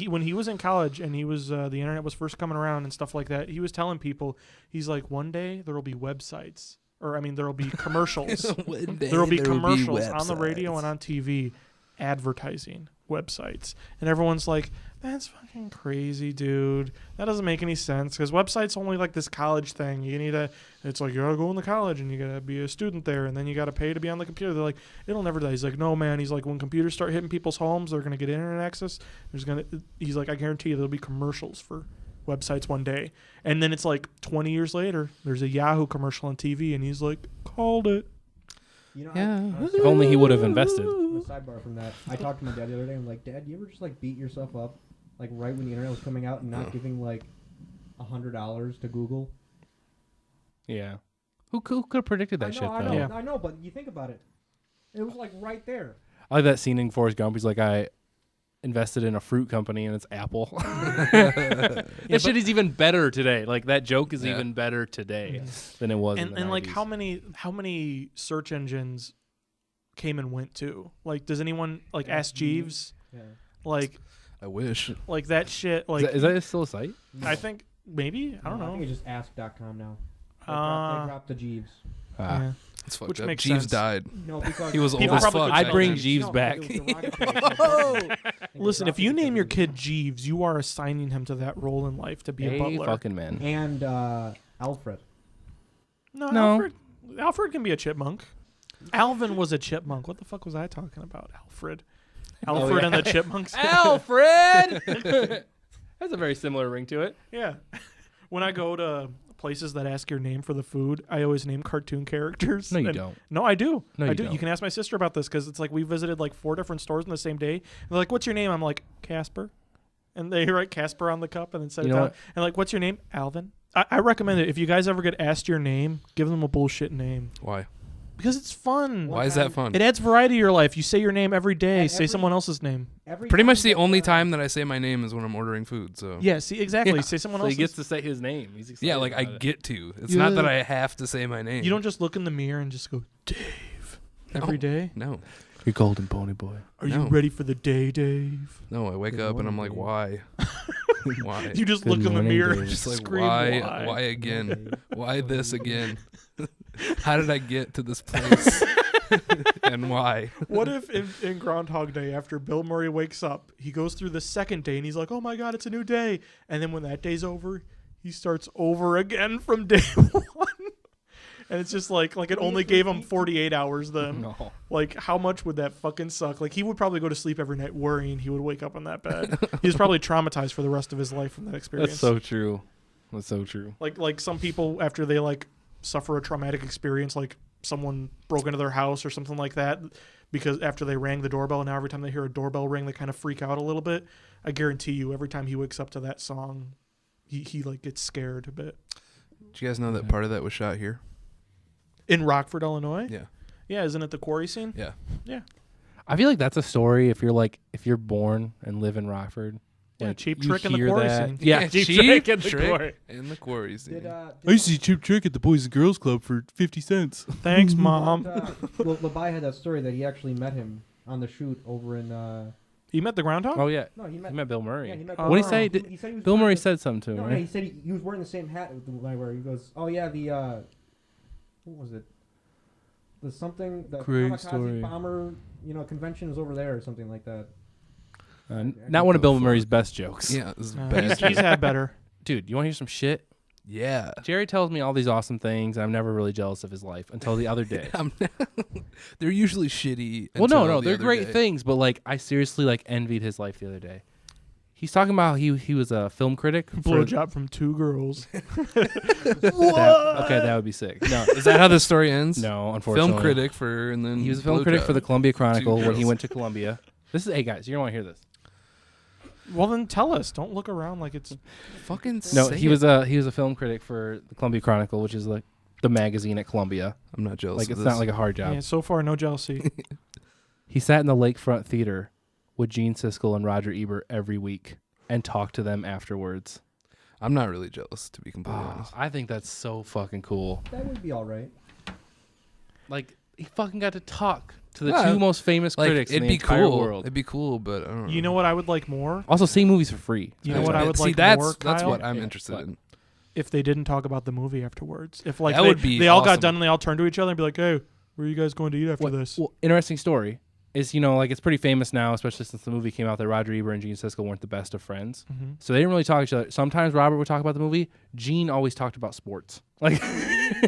When he was in college and he was the internet was first coming around and stuff like that, he was telling people, he's like, one day there will be websites, or I mean there will be commercials. There will be commercials on the radio and on TV advertising websites. And everyone's like, that's fucking crazy, dude. That doesn't make any sense because websites only like this college thing. It's like you gotta go into college and you gotta be a student there and then you gotta pay to be on the computer. They're like, it'll never die. He's like, no, man. He's like, when computers start hitting people's homes, they're gonna get internet access. He's like, I guarantee you there'll be commercials for websites one day. And then it's like 20 years later, there's a Yahoo commercial on TV and he's like, called it. You know, Yeah. If only he would have invested. On a sidebar from that, I talked to my dad the other day. I'm like, Dad, you ever just like beat yourself up, like right when the internet was coming out, and not giving like $100 to Google? Yeah. Who could have predicted that shit though? Yeah. I know, but you think about it. It was like right there. I like that scene in Forrest Gump. He's like, I invested in a fruit company and it's Apple. That shit is even better today. Like that joke is Yeah. even better today than it was in the And like 90s. how many search engines came and went too? Like, does anyone like Ask Jeeves? Yeah. Like I wish. that shit. Like is that still a site? I think maybe I don't I know. think it's just ask.com now. They Ah. dropped the Jeeves. Ah. Yeah. That's fucked Which up. makes Jeeves sense. died. No, because He was old People as probably fuck. could I'd tell bring that. Jeeves No, back. it was derogatory. Listen, if you name your kid Jeeves, you are assigning him to that role in life to be a Hey, butler. fucking man. And Alfred. No. Alfred can be a chipmunk. Alvin was a chipmunk. What the fuck was I talking about? Alfred and the Chipmunks. Alfred. That's a very similar ring to it. Yeah. When I go to places that ask your name for the food, I always name cartoon characters. No, you And- don't. No, I do. No, I you do. don't. You can ask my sister about this because it's like we visited like 4 different stores in the same day. And they're like, "What's your name?" I'm like, "Casper," and they write Casper on the cup and then set You it know down. what? And like, "What's your name?" Alvin. I recommend it if you guys ever get asked your name, give them a bullshit name Why? because it's fun. Why is that fun? It adds variety to your life. You say your name every day. At Say every- someone else's name. Pretty much the only time that I say my name is when I'm ordering food. So Yeah. See, exactly. Yeah. Say someone So he else's. gets to say his name. He's excited. yeah, like I about it. get to. It's not Yeah. that I have to say my name. You don't just look in the mirror and just go, Dave, every day. No, Your golden pony boy. Are No. you ready for the day, Dave? no. I wake Good up and I'm like, morning, why? Why? You just Good look in the morning, mirror Dave. and Just just like scream, why again? Why this again? How did I get to this place? And why? What if in Groundhog Day, after Bill Murray wakes up, he goes through the second day and he's like, "Oh my God, it's a new day," and then when that day's over, he starts over again from day one, and it's just like it only gave him 48 hours then. No. Like, how much would that fucking suck? Like, he would probably go to sleep every night worrying he would wake up in that bed. He was probably traumatized for the rest of his life from that experience. That's so true. That's so true. Like some people after they like suffer a traumatic experience, like someone broke into their house or something like that, because after they rang the doorbell, now every time they hear a doorbell ring, they kind of freak out a little bit. I guarantee you, every time he wakes up to that song, he like gets scared a bit. Did you guys know that part of that was shot here? In Rockford, Illinois. Yeah. Yeah, isn't it the quarry scene? Yeah. Yeah. I feel like that's a story if you're born and live in Rockford. Yeah, like, Cheap you Trick in the hear quarry that. scene. Yeah, Cheap Trick in the quarry. In the quarry scene. Cheap Trick at the Boys and Girls Club for 50 cents. Thanks, Mom. Labai had that story that he actually met him on the shoot over in. You met the groundhog? Oh yeah, No, he met. he met Bill Murray. Yeah, he met. Oh. What did he Oh. say? He said he was Bill wearing Murray the- said something to him, No, right? he said he was wearing the same hat with the I wear. He goes, "Oh yeah, the what was it? The something the Great kamikaze story. bomber, convention is over there or something like that." Not one of Bill fuck? Murray's best jokes. Yeah, this is No, bad. he's had better. Dude, you want to hear some shit? Yeah. Jerry tells me all these awesome things. And I'm never really jealous of his life until the other day. They're usually shitty. Well, until no, the they're other great day. things, but like I seriously like envied his life the other day. He's talking about he was a film critic. for- Blowjob from 2 girls. okay, that would be sick. No, Is that how the story ends? no, unfortunately, Film critic for and then He was a film critic for the blowjob. Columbia Chronicle when he girls. went to Columbia. This is hey guys, you're gonna want to hear this. Well, then tell us. Don't look around like it's. Fucking No, say he it. was a film critic for the Columbia Chronicle, which is like the magazine at Columbia. I'm not jealous. Like of it's this. not like a hard job. Yeah, so far, no jealousy. He sat in the Lakefront Theater with Gene Siskel and Roger Ebert every week and talked to them afterwards. I'm not really jealous, to be completely honest. I think that's so fucking cool. That would be all right. Like he fucking got to talk to the Yeah, two most famous Like critics in it'd the be entire cool. world. It'd be cool, but I don't know. You know what I would like more? Also, see movies for free. You know what I would See, like that's more, that's Kyle? what I'm Yeah, interested what? in. If they didn't talk about the movie afterwards. If like That they, would be they all got awesome. done and they all turned to each other and be like, "Hey, where are you guys going to eat after this?" Well, interesting story is like it's pretty famous now, especially since the movie came out, that Roger Ebert and Gene Siskel weren't the best of friends. Mm-hmm. So they didn't really talk to each other. Sometimes Robert would talk about the movie. Gene always talked about sports. Like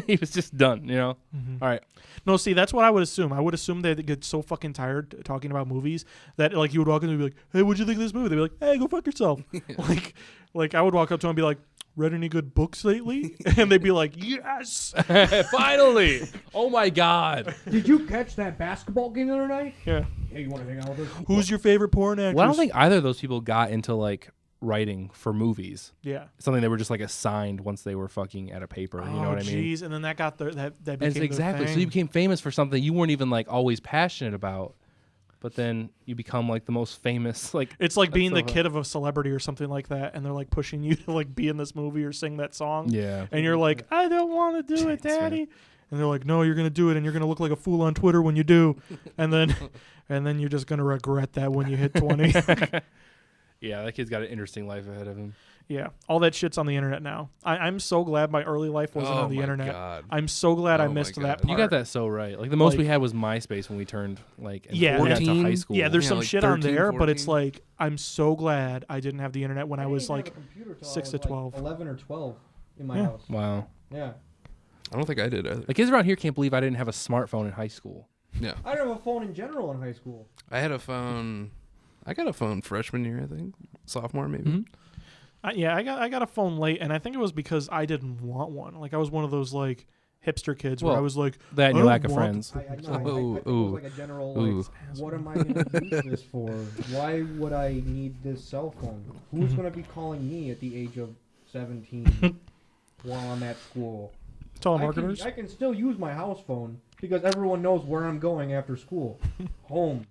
he was just done, Mm-hmm. All right. No, see, that's what I would assume. I would assume they get so fucking tired talking about movies that like you would walk in and be like, "Hey, what'd you think of this movie?" They'd be like, "Hey, go fuck yourself." Like I would walk up to them and be like, "Read any good books lately?" And they'd be like, "Yes." Finally. Oh my God. Did you catch that basketball game the other night? Yeah. Hey, you want to hang out with us? Who's your favorite porn actress? Well, I don't think either of those people got into like writing for movies. Yeah. Something they were just like assigned once they were fucking at a paper. You know what I mean? Jeez, and then that got their that And became exactly. Their So you thing. became famous for something you weren't even like always passionate about, but then you become like the most famous. Like It's like being the That's so- kid of a celebrity or something like that, and they're like pushing you to like be in this movie or sing that song. yeah. And you're like, "I don't want to do it, Chance, man. Daddy." And they're like, "No, you're gonna do it, and you're gonna look like a fool on Twitter when you do." And then you're just gonna regret that when you hit 20. Yeah, that kid's got an interesting life ahead of him. Yeah, all that shit's on the internet now. I'm so glad my early life wasn't Oh on the my internet. God. I'm so glad Oh I my missed God. that part. You got that so right. Like the most we Like- had was MySpace when we turned like Yeah, we got to 14? high school. Yeah, there's Yeah, some like shit on 13, there, but it's 14. like I'm so glad I didn't have the internet when I didn't was even have like a computer till 6 I to was, like, 12. 11 or 12 in my Yeah. house. Wow. Yeah. I don't think I did either. The kids around here can't believe I didn't have a smartphone in high school. Yeah. I didn't have a phone in general in high school. I had a phone. I got a phone freshman year, I think. Sophomore, maybe. Mhm. I got a phone late, and I think it was because I didn't want one. Like I was one of those like hipster kids where I Well, was like, That and I your don't lack of want friends. I think it was Ooh, like a general ooh. like, what am I going to use this for? Why would I need this cell phone? Who's going to be calling me at the age of 17 while I'm at school? telemarketers. I can still use my house phone because everyone knows where I'm going after school. Home.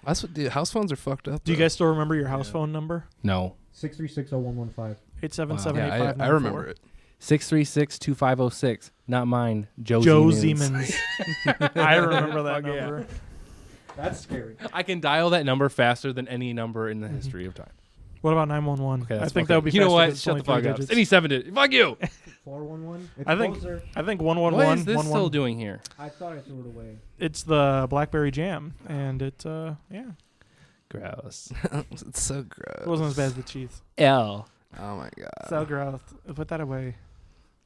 That's what the house phones are fucked up. Do you though. guys still remember your house Yeah. phone number? No. 6360115. 877-8594. Yeah, I remember it. 636-2506. Not mine. Joe Siemens. I remember that Fuck yeah. number. That's scary. I can dial that number faster than any number in the history of time. What about 911? Okay, I that's think okay. that would be You know faster what? 'cause it's Shut only the fuck 3 up. digits. Any 7 digits. Fuck you. 411. It's I think- closer. I think What 111. is this 11. still doing here? I thought I threw it away. It's the Blackberry Jam, and it yeah, Gross. It's so gross. it wasn't as bad as the cheese. L. Oh my god. So gross. Put that away.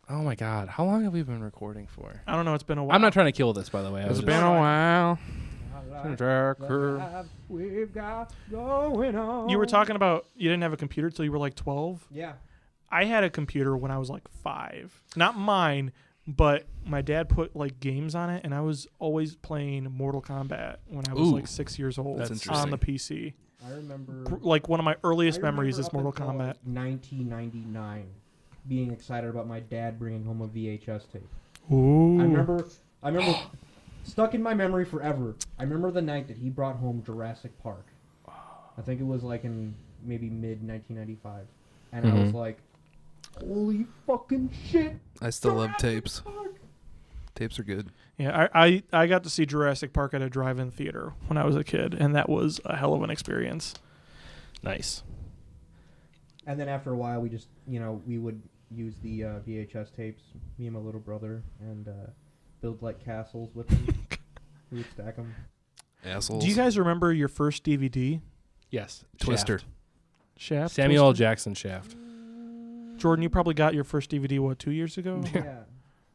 Oh my god. How long have we been recording for? I don't know. It's been a while. I'm not trying to kill this, by the way. It's was been a while. We've got going on. You were talking about you didn't have a computer till you were like 12. Yeah. I had a computer when I was like 5. Not mine, but my dad put like games on it, and I was always playing Mortal Kombat when I was Ooh. like 6 years old. That's on the PC. I remember. Like one of my earliest I remember memories is up Mortal until, Kombat. like, 1999, being excited about my dad bringing home a VHS tape. Ooh. I remember stuck in my memory forever. I remember the night that he brought home Jurassic Park. I think it was like in maybe mid 1995, and I was like, "Holy fucking shit!" I still love Jurassic tapes. Park. Tapes are good. Yeah, I got to see Jurassic Park at a drive-in theater when I was a kid, and that was a hell of an experience. Nice. And then after a while, we just, we would use the VHS tapes, me and my little brother, and build like castles with them. We would stack them. Assholes. Do you guys remember your first DVD? Yes. Twister. Shaft? Samuel L. Twister? Jackson Shaft. Jordan, you probably got your first DVD, what, 2 years ago? Yeah.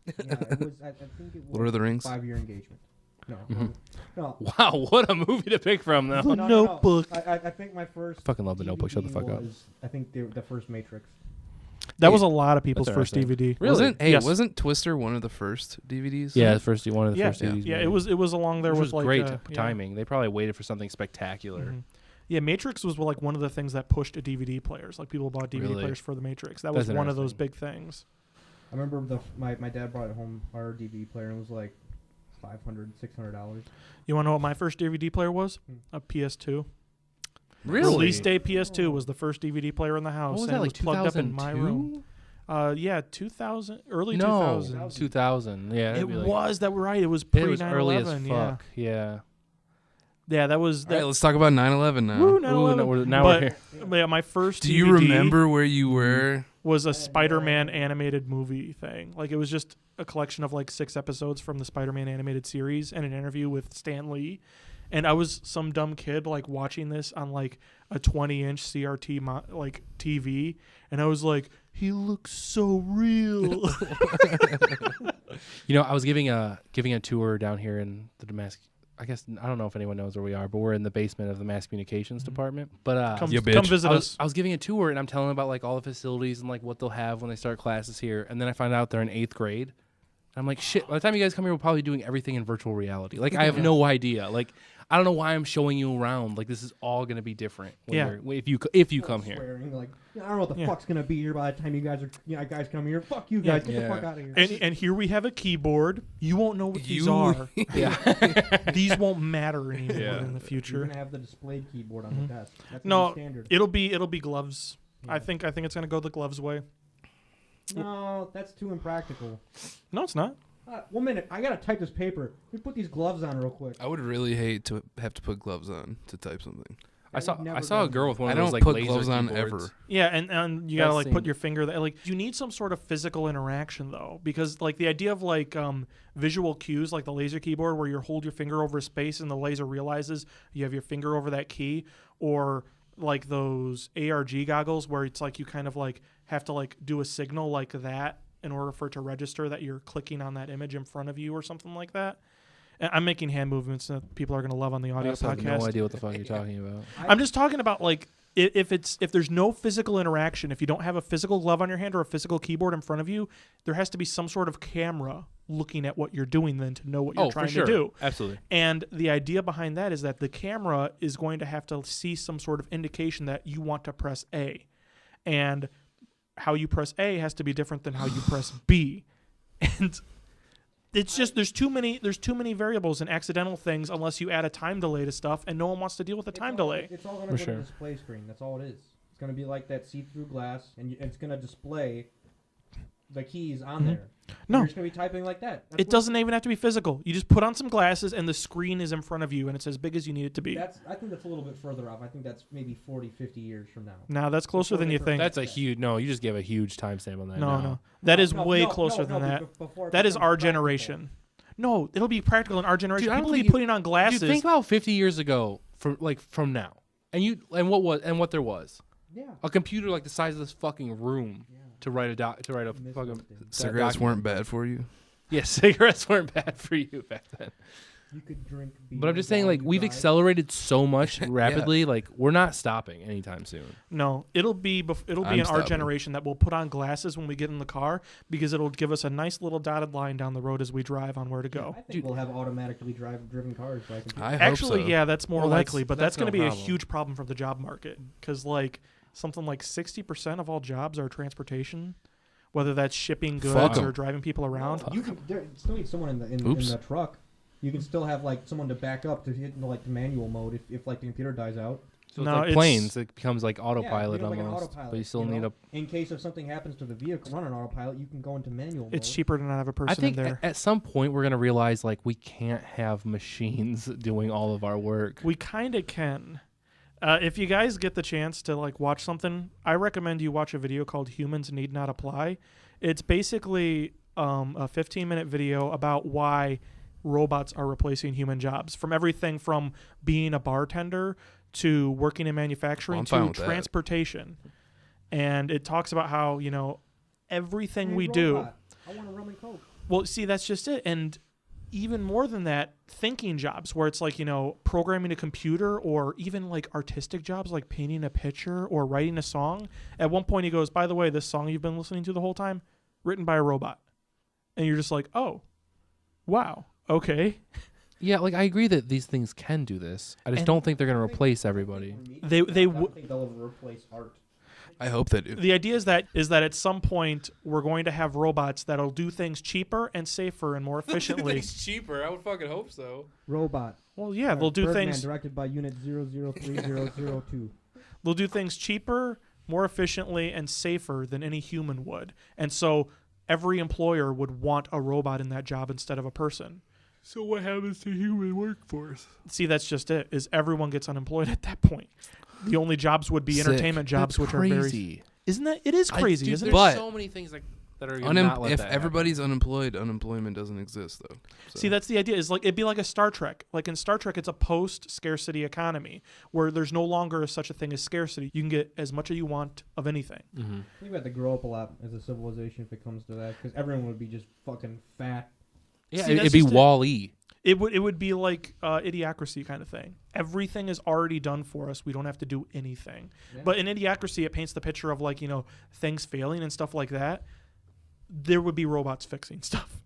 Yeah, it was. I think it was. Lord of the Rings? 5-year engagement. No. Mhm. No. Wow, what a movie to pick from, though. The No. Notebook. I think my first. I fucking love The Notebook. Shut the fuck up. was, I think the first Matrix. That Hey, was a lot of people's that's first interesting. DVD. Really? Wasn't Twister one of the first DVDs? Yeah, one of the Yeah, first yeah, DVDs. yeah. It was along there Which with was like great yeah. timing. They probably waited for something spectacular. Mhm. Yeah, Matrix was like one of the things that pushed to DVD players. Like people bought DVD Really? players for the Matrix. That That's was one of those interesting. big things. I remember my dad brought home our DVD player and it was like $500, $600. You want to know what my first DVD player was? Hmm. A PS2. Really? Release day PS2 was the first DVD player in the house. What was and that, it like was plugged up in my room. 2002? Yeah, 2000, early No, 2000s. 2000. Yeah, It that'd be like- was that right. It was It pre was early as 9/11. fuck. Yeah. Yeah, that was All that. right, let's talk about 9/11 now. Woo, Ooh, 9/11. now we're But- here. Yeah, my first Do DVD you remember where you were? was a Spider-Man animated movie thing. Like it was just a collection of like 6 episodes from the Spider-Man animated series and an interview with Stan Lee. And I was some dumb kid like watching this on like a 20-inch CRT like TV, and I was like, he looks so real. You know, I was giving a tour down here in the Damascus. I guess I don't know if anyone knows where we are, but we're in the basement of the mass communications department. But come, You bitch. come visit I us. was giving a tour and I'm telling them about like all the facilities and like what they'll have when they start classes here. And then I find out they're in 8th grade. I'm like, shit, by the time you guys come here, we're probably doing everything in virtual reality. Like, I have no idea. Like, I don't know why I'm showing you around. Like, this is all going to be different when Yeah. if you come here. Swearing, like, I don't know what the Yeah. fuck's gonna be here by the time you guys come here. Fuck you guys, get Yeah. the fuck out of here. And here we have a keyboard. You won't know what these You- are. Yeah. These won't matter anymore Yeah. in the You're future. gonna have the displayed keyboard on Mhm. the desk. That's No, the standard. It'll be gloves. Yeah. I think it's gonna go the gloves way. No, that's too impractical. No, it's not. 1 minute, I gotta type this paper. Let me put these gloves on real quick. I would really hate to have to put gloves on to type something. I That saw would never I saw a go girl with one I of those don't like put laser gloves on keyboards. ever. Yeah, and you gotta That like put seemed- your finger there. Like you need some sort of physical interaction though, because like the idea of like visual cues, like the laser keyboard, where you hold your finger over a space and the laser realizes you have your finger over that key, or like those ARG goggles where it's like you kind of like have to like do a signal like that in order for it to register that you're clicking on that image in front of you or something like that. And I'm making hand movements that people are gonna love on the I audio also have podcast. no idea what the fuck you're talking about. I'm just talking about like if there's no physical interaction, if you don't have a physical glove on your hand or a physical keyboard in front of you, there has to be some sort of camera looking at what you're doing then to know what you're Oh, trying for sure. to do. Absolutely. And the idea behind that is that the camera is going to have to see some sort of indication that you want to press A. And how you press A has to be different than how you press B. And it's just there's too many variables and accidental things unless you add a time delay to stuff, and no one wants to deal with the time delay. It's all going For to go sure. to the display screen. That's all it is. It's going to be like that see-through glass, and it's going to display the keys on there. And No. You're just going to be typing like that. That's It what- doesn't even have to be physical. You just put on some glasses and the screen is in front of you and it's as big as you need it to be. I think that's a little bit further off. I think that's maybe 40, 50 years from now. Now that's closer than you think. That's a huge no. You just gave a huge timestamp on that. No. That is No, way no, closer no, than no, that. before it That is becomes our practical. generation. No, it'll be practical in our generation. Dude, I don't People will be think you- putting on glasses. Dude, think about 50 years ago from now, and what there was Yeah. a computer like the size of this fucking room Yeah. to write a Miss fucking those days. Cigarettes document. weren't bad for you. Yeah, cigarettes weren't bad for you back then. You could drink beer. But I'm just saying, while like you we've drive. accelerated so much rapidly. Like we're not stopping anytime soon. No, it'll be I'm in our stopping. generation that we'll put on glasses when we get in the car because it'll give us a nice little dotted line down the road as we drive on where to go. I think we'll have automatically driven cars by computer. I hope Actually, so. yeah, that's more Well, that's- likely, but that's that's going to no be a problem. huge problem for the job market because like something like 60% of all jobs are transportation, whether that's shipping Fuck goods 'em. or driving people around. You can still need someone in Oops. the truck. You can still have like someone to back up to hit into like the manual mode if like the computer dies out. So No, it's like it's- planes. It becomes like autopilot yeah, like an almost. autopilot, But you still you need know? a. In case if something happens to the vehicle run on autopilot, you can go into manual It's mode. cheaper to not have a I person think in there. at some point we're gonna realize like we can't have machines doing all of our work. We kind of can. If you guys get the chance to like watch something, I recommend you watch a video called "Humans Need Not Apply." It's basically a 15-minute video about why robots are replacing human jobs, from everything from being a bartender to working in manufacturing I'm fine to with that. transportation. And it talks about how everything Hey, we do. robot, I want a rum and coke. Well, see, that's just it. And even more than that, thinking jobs where it's like, programming a computer or even like artistic jobs like painting a picture or writing a song. At one point, he goes, by the way, this song you've been listening to the whole time, written by a robot. And you're just like, oh, wow, okay. Yeah, like I agree that these things can do this. I just And- don't think they're gonna replace everybody. They I w- don't think they'll ever replace art. I hope they do. The idea is that at some point, we're going to have robots that'll do things cheaper and safer and more efficiently. cheaper. I would fucking hope so. Robot. Well, yeah, they'll do Birdman, things. directed by Unit 003002. They'll do things cheaper, more efficiently, and safer than any human would. And so every employer would want a robot in that job instead of a person. So what happens to human workforce? See, that's just it. Is everyone gets unemployed at that point? The only jobs would be Sick. entertainment jobs, which are very. crazy. Isn't that? It is crazy, Dude, isn't there's it? But- so many things that are gonna not let If that happen. everybody's unemployed, unemployment doesn't exist though. So. See, that's the idea. Is like it'd be like a Star Trek. Like in Star Trek, it's a post-scarcity economy where there's no longer such a thing as scarcity. You can get as much as you want of anything. Mhm. I think we have to grow up a lot as a civilization if it comes to that, because everyone would be just fucking fat. Yeah, See, it'd that's be just it. Wall-E. It would be like Idiocracy kind of thing. Everything is already done for us. We don't have to do anything. Yeah. But in Idiocracy, it paints the picture of like things failing and stuff like that. There would be robots fixing stuff.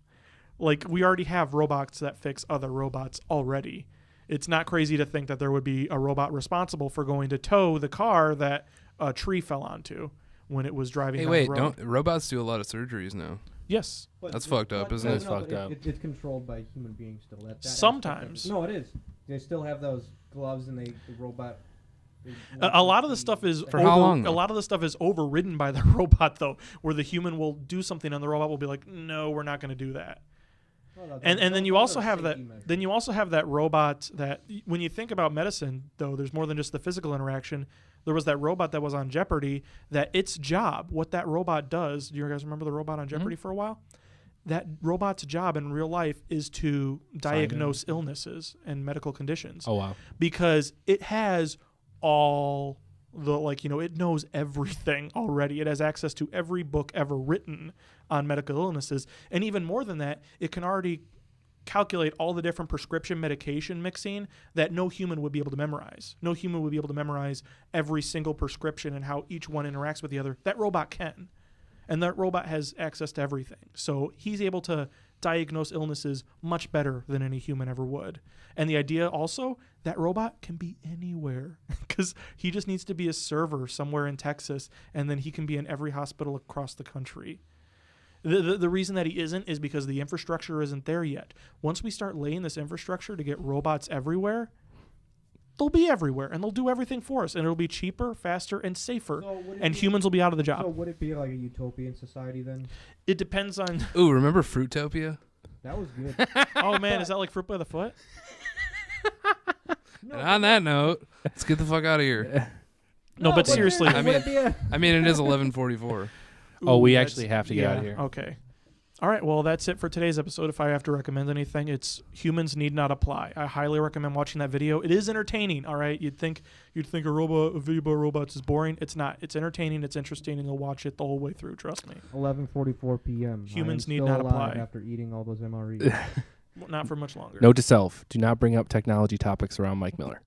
Like we already have robots that fix other robots already. It's not crazy to think that there would be a robot responsible for going to tow the car that a tree fell onto when it was driving Hey, down wait! the road. Don't robots do a lot of surgeries now? Yes. But That's fucked up, isn't it? no, Fucked but up. It's controlled by human beings still. That Sometimes. No, it is. They still have those gloves and the robot. A lot of the stuff is For how long, a though? lot of the stuff is overridden by the robot though, where the human will do something and the robot will be like, "No, we're not going to do that." And then you also have that. Then you also have that robot that when you think about medicine, though, there's more than just the physical interaction. There was that robot that was on Jeopardy. That its job, what that robot does. Do you guys remember the robot on Jeopardy for a while? That robot's job in real life is to diagnose illnesses and medical conditions. Oh wow! Because it has all the it knows everything already. It has access to every book ever written on medical illnesses, and even more than that, it can already calculate all the different prescription medication mixing that no human would be able to memorize. No human would be able to memorize every single prescription and how each one interacts with the other. That robot can. And that robot has access to everything. So he's able to diagnose illnesses much better than any human ever would. And the idea also, that robot can be anywhere because he just needs to be a server somewhere in Texas, and then he can be in every hospital across the country. The reason that he isn't is because the infrastructure isn't there yet. Once we start laying this infrastructure to get robots everywhere, they'll be everywhere, and they'll do everything for us, and it'll be cheaper, faster, and safer, and humans will be out of the job. So would it be like a utopian society then? It depends on... Ooh, remember Fruitopia? That was good. Oh, man, is that like Fruit by the Foot? And on that note, let's get the fuck out of here. No, but seriously. I mean, it is 11:44. Oh, we that's- actually have to get out of here. Okay. All right, well, that's it for today's episode. If I have to recommend anything, it's Humans Need Not Apply. I highly recommend watching that video. It is entertaining, all right? You'd think a video about robots is boring. It's not. It's entertaining, it's interesting, and you'll watch it the whole way through, trust me. 11:44 p.m. Humans I am need still not alive apply. after eating all those MREs. Not for much longer. Note to self: do not bring up technology topics around Mike Miller.